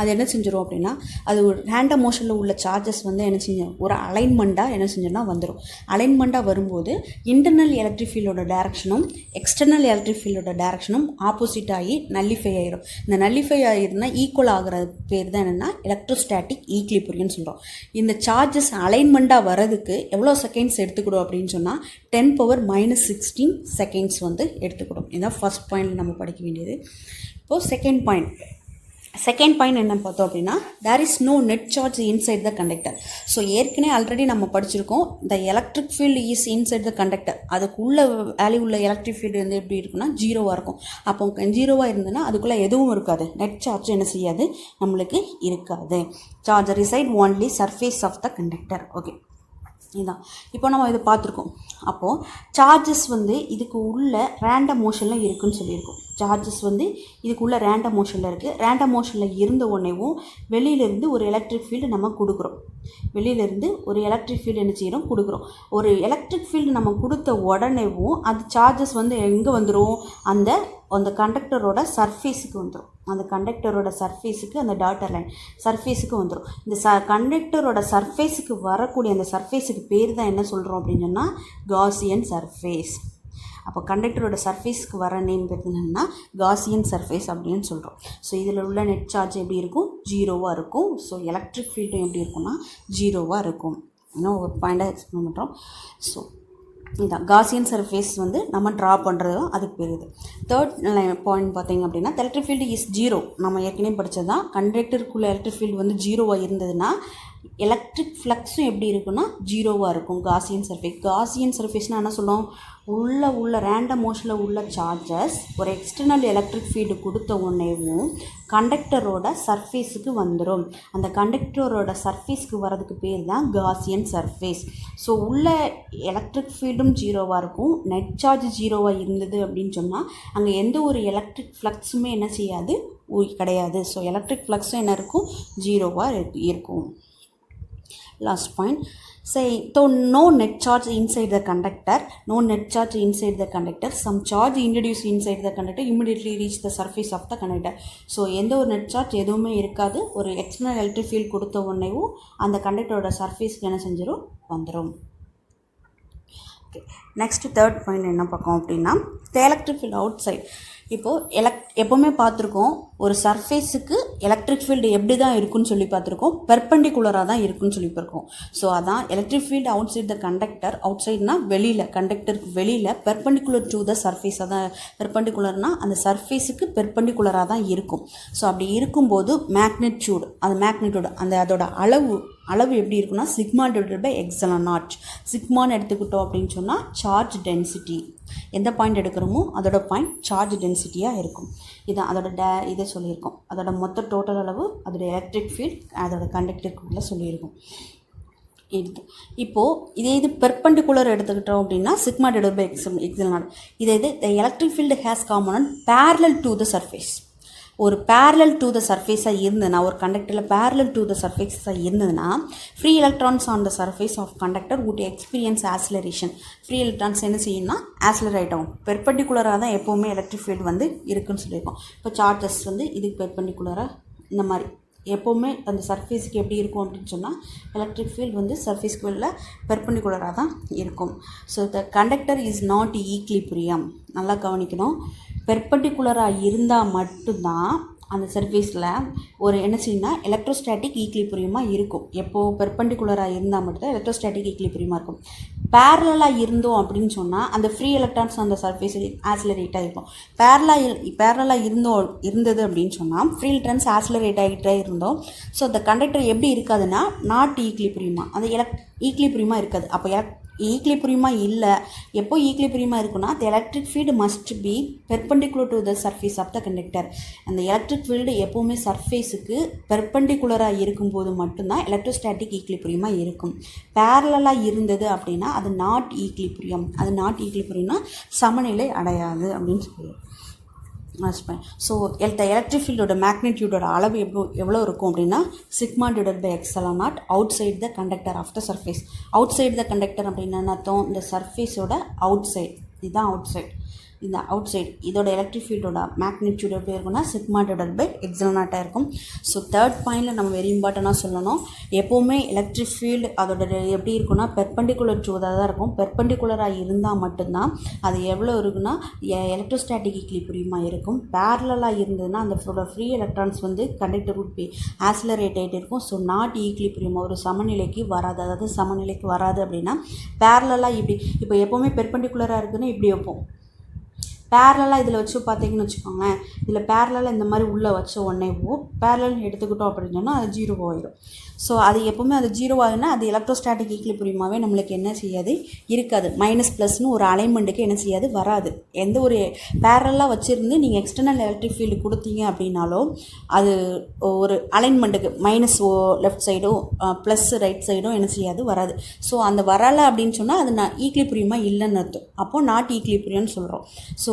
அது என்ன செஞ்சிடும் அப்படின்னா அது ஒரு ரேண்டம் மோஷனில் உள்ள சார்ஜஸ் வந்து என்ன செஞ்சோம் ஒரு அலைன்மெண்ட்டாக என்ன செஞ்சோன்னா வந்துடும். அலைன்மெண்ட்டாக வரும்போது இன்டர்னல் எலக்ட்ரிக் ஃபீல்டோட டைரக்ஷனும் எக்ஸ்டர்னல் எலக்ட்ரிக் ஃபீல்டோட டைரக்ஷனும் ஆப்போசிட் ஆகி நல்லிஃபை ஆகிடும். இந்த நல்லிஃபை ஆகிருந்தா ஈக்குவல் ஆகிற பேர் தான் என்னென்னா எலக்ட்ரோஸ்டாட்டிக் ஈக்லிபிரியம்னு சொல்கிறோம். இந்த சார்ஜஸ் அலைன்மெண்ட்டாக வரதுக்கு எவ்வளோ செகண்ட்ஸ் எடுத்துக்கிடும் அப்படின்னு சொன்னால் 10⁻⁻16 செகண்ட்ஸ் வந்து எடுத்துக்கிடும். இதுதான் ஃபர்ஸ்ட் பாயிண்ட் நம்ம படிக்க வேண்டியது. இப்போது செகண்ட் பாயிண்ட் என்ன பார்த்தோம் அப்படின்னா there is no net charge inside the conductor. So ஏற்கனவே ஆல்ரெடி நம்ம படிச்சிருக்கோம், the electric field is inside the conductor. அதுக்குள்ள வேல்யூ உள்ள எலக்ட்ரிக் ஃபீல்டு வந்து எப்படி இருக்குன்னா 0வாக இருக்கும். அப்போ 0வாக இருந்ததுன்னா அதுக்குள்ளே எதுவும் இருக்காது, நெட் சார்ஜ் என்ன செய்யாது நம்மளுக்கு இருக்காது. Charge reside only surface of the conductor. Okay, இதுதான் இப்போ நம்ம இதை பார்த்துருக்கோம். அப்போது சார்ஜஸ் வந்து இதுக்கு உள்ள ரேண்டம் மோஷனில் இருக்குதுன்னு சொல்லியிருக்கோம். சார்ஜஸ் வந்து இதுக்குள்ளே ரேண்டம் மோஷனில் இருக்குது. ரேண்டம் மோஷனில் இருந்த உடனேவும் வெளியிலேருந்து ஒரு எலக்ட்ரிக் ஃபீல்டு நம்ம கொடுக்குறோம். வெளியிலேருந்து ஒரு எலக்ட்ரிக் ஃபீல்டு என்ன செய்கிறோம், கொடுக்குறோம். ஒரு எலக்ட்ரிக் ஃபீல்டு நம்ம கொடுத்த உடனேவும் அது சார்ஜஸ் வந்து எங்கே வந்துடும், அந்த கண்டக்டரோட சர்ஃபேஸுக்கு வந்துடும். அந்த கண்டக்டரோட சர்ஃபேஸுக்கு, அந்த டாட்டர் லைன் சர்ஃபேஸுக்கு வந்துடும். இந்த கண்டக்டரோட சர்ஃபேஸுக்கு வரக்கூடிய அந்த சர்ஃபேஸுக்கு பேர் தான் என்ன சொல்கிறோம் அப்படின்னு சொன்னால் காசியன் சர்ஃபேஸ். அப்போ கண்டக்டரோட சர்ஃபேஸ்க்கு வர நேம் பார்த்தீங்கன்னா காசியன் சர்ஃபேஸ் அப்படின்னு சொல்கிறோம். ஸோ இதில் உள்ள நெட் சார்ஜ் எப்படி இருக்கும், ஜீரோவாக இருக்கும். ஸோ எலக்ட்ரிக் ஃபீல்டும் எப்படி இருக்கும்னா ஜீரோவாக இருக்கும். இன்னும் ஒரு பாயிண்டாக எக்ஸ்பிளைன் பண்ணுறோம். ஸோ இதான் காசியன் சர்ஃபேஸ் வந்து நம்ம ட்ரா பண்ணுறதும் அதுக்கு பேர். இது தேர்ட் பாயிண்ட் பார்த்தீங்க அப்படின்னா எலக்ட்ரிக் ஃபீல்டு இஸ் ஜீரோ. நம்ம ஏற்கனவே படித்தது தான். கண்டக்டருக்குள்ள எலக்ட்ரிக் ஃபீல்டு வந்து ஜீரோவாக இருந்ததுன்னா எலக்ட்ரிக் ஃப்ளக்ஸும் எப்படி இருக்குன்னா ஜீரோவாக இருக்கும். Gaussian surface. காசியன் சர்ஃபேஸ்னால் என்ன சொல்லுவோம், உள்ள ரேண்டம் மோஷனில் உள்ள சார்ஜஸ் ஒரு எக்ஸ்டர்னல் எலக்ட்ரிக் ஃபீல்டு கொடுத்த உடனேவும் கண்டக்டரோட சர்ஃபேஸுக்கு வந்துடும். அந்த கண்டக்டரோட சர்ஃபேஸ்க்கு வரதுக்கு பேர் தான் காசியன் சர்ஃபேஸ். ஸோ உள்ள எலக்ட்ரிக் ஃபீல்டும் ஜீரோவாக இருக்கும். நெட் சார்ஜ் ஜீரோவாக இருந்தது அப்படின்னு சொன்னால் அங்கே எந்த ஒரு எலக்ட்ரிக் ஃப்ளக்ஸுமே என்ன செய்யாது, கிடையாது. ஸோ எலக்ட்ரிக் ஃப்ளக்ஸும் என்ன இருக்கும், ஜீரோவாக இருக்கும். Last point, say so no net charge inside the conductor, no net charge inside the conductor, some charge introduced inside the conductor immediately reach the surface of the conductor. So எந்த ஒரு நெட் சார்ஜ் எதுவுமே இருக்காது. ஒரு எக்ஸ்டர்னல் எலக்ட்ரிக் ஃபீல்ட் கொடுத்த உடனேவும் அந்த கண்டக்டரோட சர்ஃபேஸ்க்கு என்ன செஞ்சிடும், வந்துடும். ஓகே, நெக்ஸ்ட் தேர்ட் பாயிண்ட் என்ன பார்க்கோம் அப்படின்னா எலக்ட்ரிக் ஃபீல்டு அவுட் சைட். இப்போது எப்போவுமே பார்த்துருக்கோம் ஒரு சர்ஃபேஸுக்கு எலக்ட்ரிக் ஃபீல்டு எப்படி தான் இருக்குன்னு சொல்லி பார்த்துருக்கோம், பெர்பெண்டிகுலராக தான் இருக்குன்னு சொல்லி பார்க்கோம். ஸோ அதான் electric field outside the conductor. அவுட் சைட்னா வெளியில், கண்டக்டருக்கு வெளியில் பெர்பெண்டிகுலர் டு த சர்ஃபேஸாக தான். பெர்பெண்டிகுலர்னால் அந்த சர்ஃபேஸுக்கு பெர்பெண்டிகுலராக தான் இருக்கும். ஸோ அப்படி இருக்கும்போது மேக்னிடியூட் அதோட அளவு எப்படி இருக்குன்னா sigma divided by epsilon naught. சிக்மான்னு எடுத்துக்கிட்டோம் அப்படின்னு சொன்னால் சார்ஜ் டென்சிட்டி. எந்த பாயிண்ட் எடுக்கிறோமோ அதோட பாயிண்ட் சார்ஜ் டென்சிட்டியாக இருக்கும். இதான் அதோட இதை சொல்லியிருக்கோம். அதோட மொத்த டோட்டல் அளவு, அதோட எலக்ட்ரிக் ஃபீல்ட், அதோட கண்டக்டருக்குள்ளே சொல்லியிருக்கோம். இப்போது இது பெர்பெண்டிகுலர் எடுத்துக்கிட்டோம் அப்படின்னா sigma divided by epsilon naught. இது electric field has component parallel to the surface. ஒரு பேரலல் டு த சர்ஃபேஸாக இருந்ததுன்னா, ஒரு கண்டக்டரில் பேரலல் டு த சர்ஃபேஸாக இருந்ததுன்னா free electrons on the surface of conductor would experience acceleration. Free electrons என்ன செய்யணும்னா ஆக்சிலரேட் ஆகும். பெர்பெண்டிகுலராக தான் எப்போவுமே எலக்ட்ரிக் ஃபீல்டு வந்து இருக்குன்னு சொல்லியிருக்கோம். இப்போ சார்ஜஸ் வந்து இதுக்கு பெர்பெண்டிகுலராக இந்த மாதிரி எப்போவுமே அந்த சர்ஃபேஸுக்கு எப்படி இருக்கும் அப்படின்னு சொன்னால் எலக்ட்ரிக் ஃபீல்டு வந்து சர்ஃபேஸ்க்கு வெளில பெர்பெண்டிகுலராக தான் இருக்கும். So the conductor is not equilibrium. நல்லா கவனிக்கணும். பெர்பெண்டிகுலராக இருந்தால் மட்டும்தான் அந்த சர்ஃபேஸில் ஒரு என்ன செய்யணும்னா எலக்ட்ரோஸ்டாட்டிக் ஈக்லிபிரியமாக இருக்கும். எப்போது பெர்பெண்டிகுலராக இருந்தால் மட்டும்தான் எலக்ட்ரோஸ்டாட்டிக் ஈக்லிபிரியமாக இருக்கும். பேரலாக இருந்தோம் அப்படின்னு சொன்னால் அந்த ஃப்ரீ எலக்ட்ரான்ஸ் அந்த சர்ஃபேஸில் ஆக்சிலரேட்டாக இருக்கும். பேரலாக இருந்தது அப்படின்னு சொன்னால் ஃப்ரீ எலக்ட்ரான்ஸ் ஆக்சிலரேட் ஆகிட்டே இருந்தோம். ஸோ அந்த கண்டக்டர் எப்படி இருக்காதுன்னா நாட் ஈக்லிபிரியமாக, அந்த ஈக்லிபிரியமாக இருக்காது. அப்போ ஈக்லிபிரியமாக இல்லை. எப்போ ஈக்லிபிரியமாக இருக்குன்னா the electric field must be perpendicular to the surface of the conductor. அந்த எலக்ட்ரிக் ஃபீல்டு எப்போவுமே சர்ஃபேஸுக்கு பெர்பெண்டிகுலராக இருக்கும்போது மட்டும்தான் எலக்ட்ரோஸ்டாட்டிக் ஈக்லிபிரியமாக இருக்கும். பேரலாக இருந்தது அப்படின்னா அது நாட் ஈக்லிபிரியம். அது நாட் ஈக்லிபிரியம்னா சமநிலை அடையாது அப்படின்னு சொல்லுவோம். ஸோ எலக்ட்ரிக் ஃபீல்டோட மேக்னிடியூடோட அளவு எவ்வளோ இருக்கும் அப்படின்னா sigma divided by epsilon naught outside the conductor of the surface. Outside the conductor அப்படின்னா அர்த்தம் இந்த சர்ஃபேஸோட அவுட் சைட். இதுதான் அவுட் சைட். இந்த அவுட் சைட் இதோட எலக்ட்ரிக் ஃபீல்டோட மேக்னிடியூட் எப்படி இருக்குன்னா சிக்மா டிவைடட் பை எப்சிலான் நாட்டாக இருக்கும். ஸோ தேர்ட் பாயிண்டில் நம்ம வெரி இம்பார்ட்டண்ட்டாக சொல்லணும், எப்போவுமே எலக்ட்ரிக் ஃபீல்டு அதோட எப்படி இருக்குன்னா பெர்பெண்டிகுலர் டுவதாக தான் இருக்கும். பெர்பெண்டிகுலராக இருந்தால் மட்டும்தான் அது எவ்வளோ இருக்குன்னா எலக்ட்ரோஸ்டாட்டிக் ஈக்லிபிரியமாக இருக்கும். பேரலாக இருந்ததுன்னா அந்த ஃப்ரீ எலக்ட்ரான்ஸ் வந்து கண்டக்டர் வுட் பி ஆக்சிலரேட் ஆகிட்டு இருக்கும். ஸோ நாட் ஈக்லிபிரியம், ஒரு சமநிலைக்கு வராது. அதாவது சமநிலைக்கு வராது அப்படின்னா பேரலாக இப்போ எப்போவுமே பெர்பெண்டிகுலராக இருக்குன்னா இப்படி வைப்போம். பேரலாக இதில் வச்சு பார்த்தீங்கன்னு வச்சுக்கோங்களேன், இதில் பேரலாக இந்த மாதிரி உள்ளே வச்ச உடனே பேரலல் எடுத்துக்கிட்டோம் அப்படின்னு சொன்னால் அது 0 ஆகிடும். ஸோ அது எப்போவுமே அது 0 ஆகுதுன்னா அது எலக்ட்ரோஸ்டாட்டிக் ஈக்லிபிரியமாகவே நம்மளுக்கு என்ன செய்யாது, இருக்காது. மைனஸ் ப்ளஸ்னு ஒரு அலைன்மெண்ட்டுக்கு என்ன செய்யாது, வராது. எந்த ஒரு பேரலாக வச்சுருந்து நீங்கள் எக்ஸ்டர்னல் எலக்ட்ரிக் ஃபீல்டு கொடுத்தீங்க அப்படின்னாலும் அது ஒரு அலைன்மெண்ட்டுக்கு மைனஸ் லெஃப்ட் சைடும் ப்ளஸ் ரைட் சைடும் என்ன செய்யாது, வராது. ஸோ அந்த வரலை அப்படின்னு சொன்னால் அது ஈக்லிபிரியமாக இல்லைன்னு அர்த்தம். அப்போது நாட் ஈக்லிபிரியம்னு சொல்கிறோம். ஸோ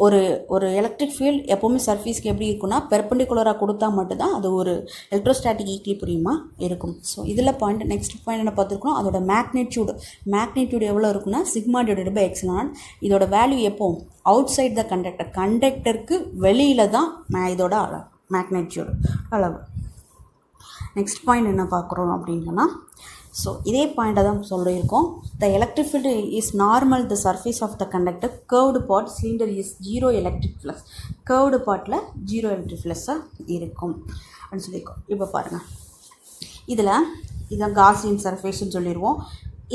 ஒரு எலக்ட்ரிக் ஃபீல்டு எப்போவுமே சர்ஃபேஸ்க்கு எப்படி இருக்குன்னா பெர்பெண்டிகுலராக கொடுத்தா மட்டும்தான் அது ஒரு எலக்ட்ரோஸ்டாட்டிக் ஈக்லிபிரியமாக இருக்கும். ஸோ இதில் நெக்ஸ்ட் பாயிண்ட் என்ன பார்த்துருக்கோம், அதோட மேக்னிடியூட் எவ்வளோ இருக்குன்னா சிக்மா டிவைடட் பை எக்ஸ்எல். இதோட வேல்யூ எப்போ அவுட் சைட் த கண்டக்டருக்கு வெளியில் தான் இதோட மேக்னிடியூட் அளவு. நெக்ஸ்ட் பாயிண்ட் என்ன பார்க்குறோம் அப்படின்னா, ஸோ இதே பாயிண்ட்டை தான் சொல்லியிருக்கோம். The electric field is normal the surface of the conductor curved part cylinder is 0 electric flux. Curved பார்ட்டில் 0 எலக்ட்ரிக் ஃப்ளக்ஸாக இருக்கும் அப்படின்னு சொல்லியிருக்கோம். இப்போ பாருங்கள், இதான் காஸியன் சர்ஃபேஸ்ன்னு சொல்லிடுவோம்.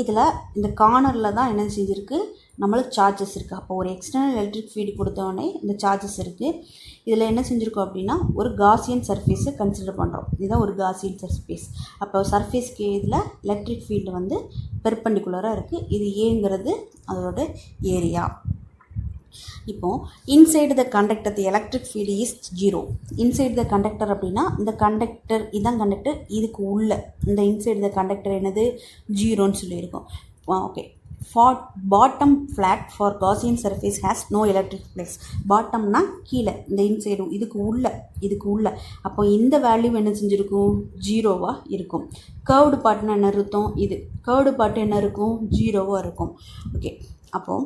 இதில் இந்த கார்னரில் தான் என்ன செஞ்சுருக்கு, நம்மளுக்கு சார்ஜஸ் இருக்குது. அப்போ ஒரு எக்ஸ்டர்னல் எலக்ட்ரிக் ஃபீல்டு கொடுத்தோடனே இந்த சார்ஜஸ் இருக்குது. இதில் என்ன செஞ்சுருக்கோம் அப்படின்னா ஒரு காஸியன் சர்ஃபேஸை கன்சிடர் பண்ணுறோம். இதுதான் ஒரு காஸியன் சர்ஃபேஸ். அப்போ சர்ஃபேஸ்க்கு இதில் எலக்ட்ரிக் ஃபீல்டு வந்து பெர்பெண்டிகுலராக இருக்குது. இது ஏங்கிறது அதோட ஏரியா. இப்போது inside the conductor the electric field is 0. Inside the conductor அப்படின்னா இந்த கண்டக்டர் இதான் கண்டக்டர், இதுக்கு உள்ள இந்த இன்சைடு த கண்டக்டர் என்னது 0ன்னு சொல்லியிருக்கோம். Okay. Bottom flat for Gaussian surface has no electric flux. பாட்டம்னா கீழே, இந்த இன்சைடு இதுக்கு உள்ள அப்போ இந்த வேல்யூ என்ன செஞ்சுருக்கும் 0வாக இருக்கும். கர்வ்டு பார்ட்னா என்ன அர்த்தம், இது கர்வ்டு பார்ட் என்ன இருக்கும் 0வாக இருக்கும். ஓகே. அப்போது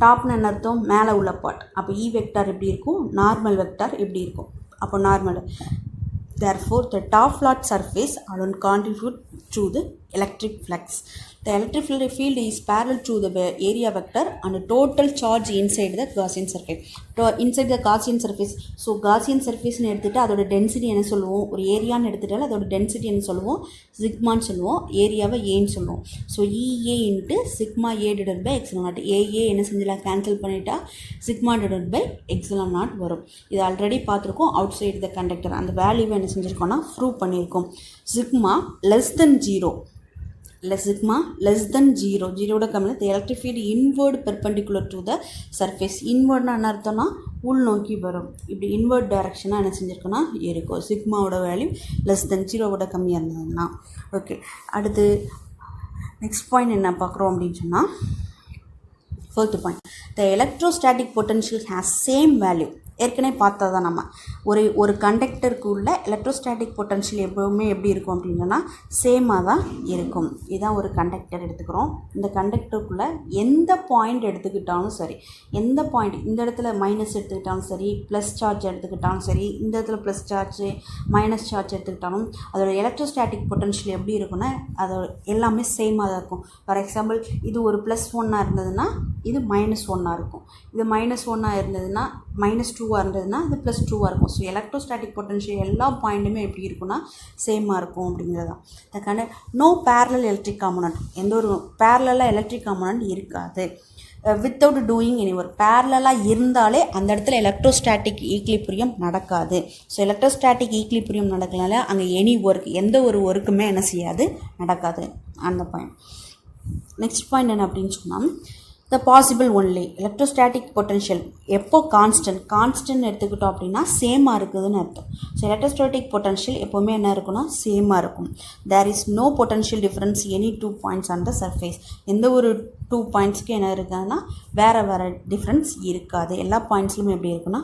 டாப்னு என்ன அர்த்தம், மேலே உள்ள பார்ட். அப்போ இ வெக்டார் எப்படி இருக்கும், நார்மல் வெக்டார் எப்படி இருக்கும். அப்போ normal. Therefore, the top flat surface alone contribute to the electric flux. The electric field is parallel to the area vector and total charge inside the Gaussian surface. Inside the Gaussian surface. So, Gaussian surface எடுத்துட்டு அதோட டென்சிட்டி என்ன சொல்லுவோம், ஒரு ஏரியான்னு எடுத்துட்டால் அதோட டென்சிட்டி என்ன சொல்லுவோம், சிக்மான்னு சொல்லுவோம், ஏரியாவை ஏன்னு சொல்லுவோம். So EA into sigma A divided by epsilon naught. ஏஏ என்ன செஞ்சலாம் கேன்சல் பண்ணிட்டா sigma divided by epsilon naught வரும். இது ஆல்ரெடி பார்த்துருக்கோம். அவுட் சைடு த கண்டக்டர் அந்த வேல்யூவை என்ன செஞ்சுருக்கோம்னா ப்ரூவ் பண்ணியிருக்கோம். சிக்மா லெஸ் தென் 0, ஜீரோட கம்மியில் the electric field inward perpendicular to the surface. இன்வர்ட்னா என்ன அர்த்தம்னா உள் நோக்கி வரும். இப்படி இன்வர்ட் டைரக்ஷனாக என்ன செஞ்சுருக்கோன்னா இருக்கும். சிக்மாவோட வேல்யூ லெஸ் தென் 0வோட கம்மியாக இருந்ததுன்னா. ஓகே. அடுத்து நெக்ஸ்ட் பாயிண்ட் என்ன பார்க்குறோம் அப்படின்னு சொன்னால், 4th point, the electrostatic potential has same value. ஏற்கனவே பார்த்தா தான் நம்ம ஒரு கண்டக்டருக்கு உள்ள எலக்ட்ரோஸ்டாட்டிக் பொட்டன்ஷியல் எப்போவுமே எப்படி இருக்கும் அப்படின்னா சேமாக தான் இருக்கும். இதுதான் ஒரு கண்டக்டர் எடுத்துக்கிறோம். இந்த கண்டக்டருக்குள்ளே எந்த பாயிண்ட் எடுத்துக்கிட்டாலும் சரி, எந்த பாயிண்ட் இந்த இடத்துல மைனஸ் எடுத்துக்கிட்டாலும் சரி, ப்ளஸ் சார்ஜ் எடுத்துக்கிட்டாலும் சரி, இந்த இடத்துல ப்ளஸ் சார்ஜ் மைனஸ் சார்ஜ் எடுத்துக்கிட்டாலும் அதோட எலக்ட்ரோஸ்டாட்டிக் பொட்டன்ஷியல் எப்படி இருக்குன்னா அது எல்லாமே சேமாக தான் இருக்கும். ஃபார் எக்ஸாம்பிள் இது ஒரு +1 இருந்ததுன்னா இது -1 இருக்கும். இது -1 இருந்ததுன்னா -2 இருந்ததுன்னா இது +2 இருக்கும். ஸோ எலக்ட்ரோஸ்டாட்டிக் பொட்டன்ஷியல் எல்லா பாயிண்ட்டுமே எப்படி இருக்குன்னா சேமாக இருக்கும் அப்படிங்கிறது தான். அதுக்கான நோ பேரலல் எலக்ட்ரிக் காம்போனன்ட், எந்த ஒரு பேரலாக எலக்ட்ரிக் காம்போனன்ட் இருக்காது. Without doing any work. பேரலாக இருந்தாலே அந்த இடத்துல எலக்ட்ரோஸ்டாட்டிக் ஈக்லிபிரியம் நடக்காது. ஸோ எலக்ட்ரோஸ்டாட்டிக் ஈக்லிபிரியம் நடக்கனால அங்கே எனி ஒர்க், எந்த ஒரு ஒர்க்குமே என்ன செய்யாது, நடக்காது. அந்த பாயிண்ட். நெக்ஸ்ட் பாயிண்ட் என்ன அப்படின்னு சொன்னால், த பாசிபிள் ஒன்லி எலக்ட்ரோஸ்டாட்டிக் பொட்டன்ஷியல் எப்போ கான்ஸ்டன்ட் எடுத்துக்கிட்டோம் அப்படின்னா சேமாக இருக்குதுன்னு அர்த்தம். ஸோ எலக்ட்ரோஸ்டாட்டிக் பொட்டன்ஷியல் எப்போவுமே என்ன இருக்குன்னா சேமாக இருக்கும். There is no potential difference any 2 points on the surface. எந்த ஒரு 2 பாயிண்ட்ஸ்க்கு என்ன இருக்குதுன்னா வேறு டிஃப்ரென்ஸ் இருக்காது. எல்லா பாயிண்ட்ஸ்லையும் எப்படி இருக்குன்னா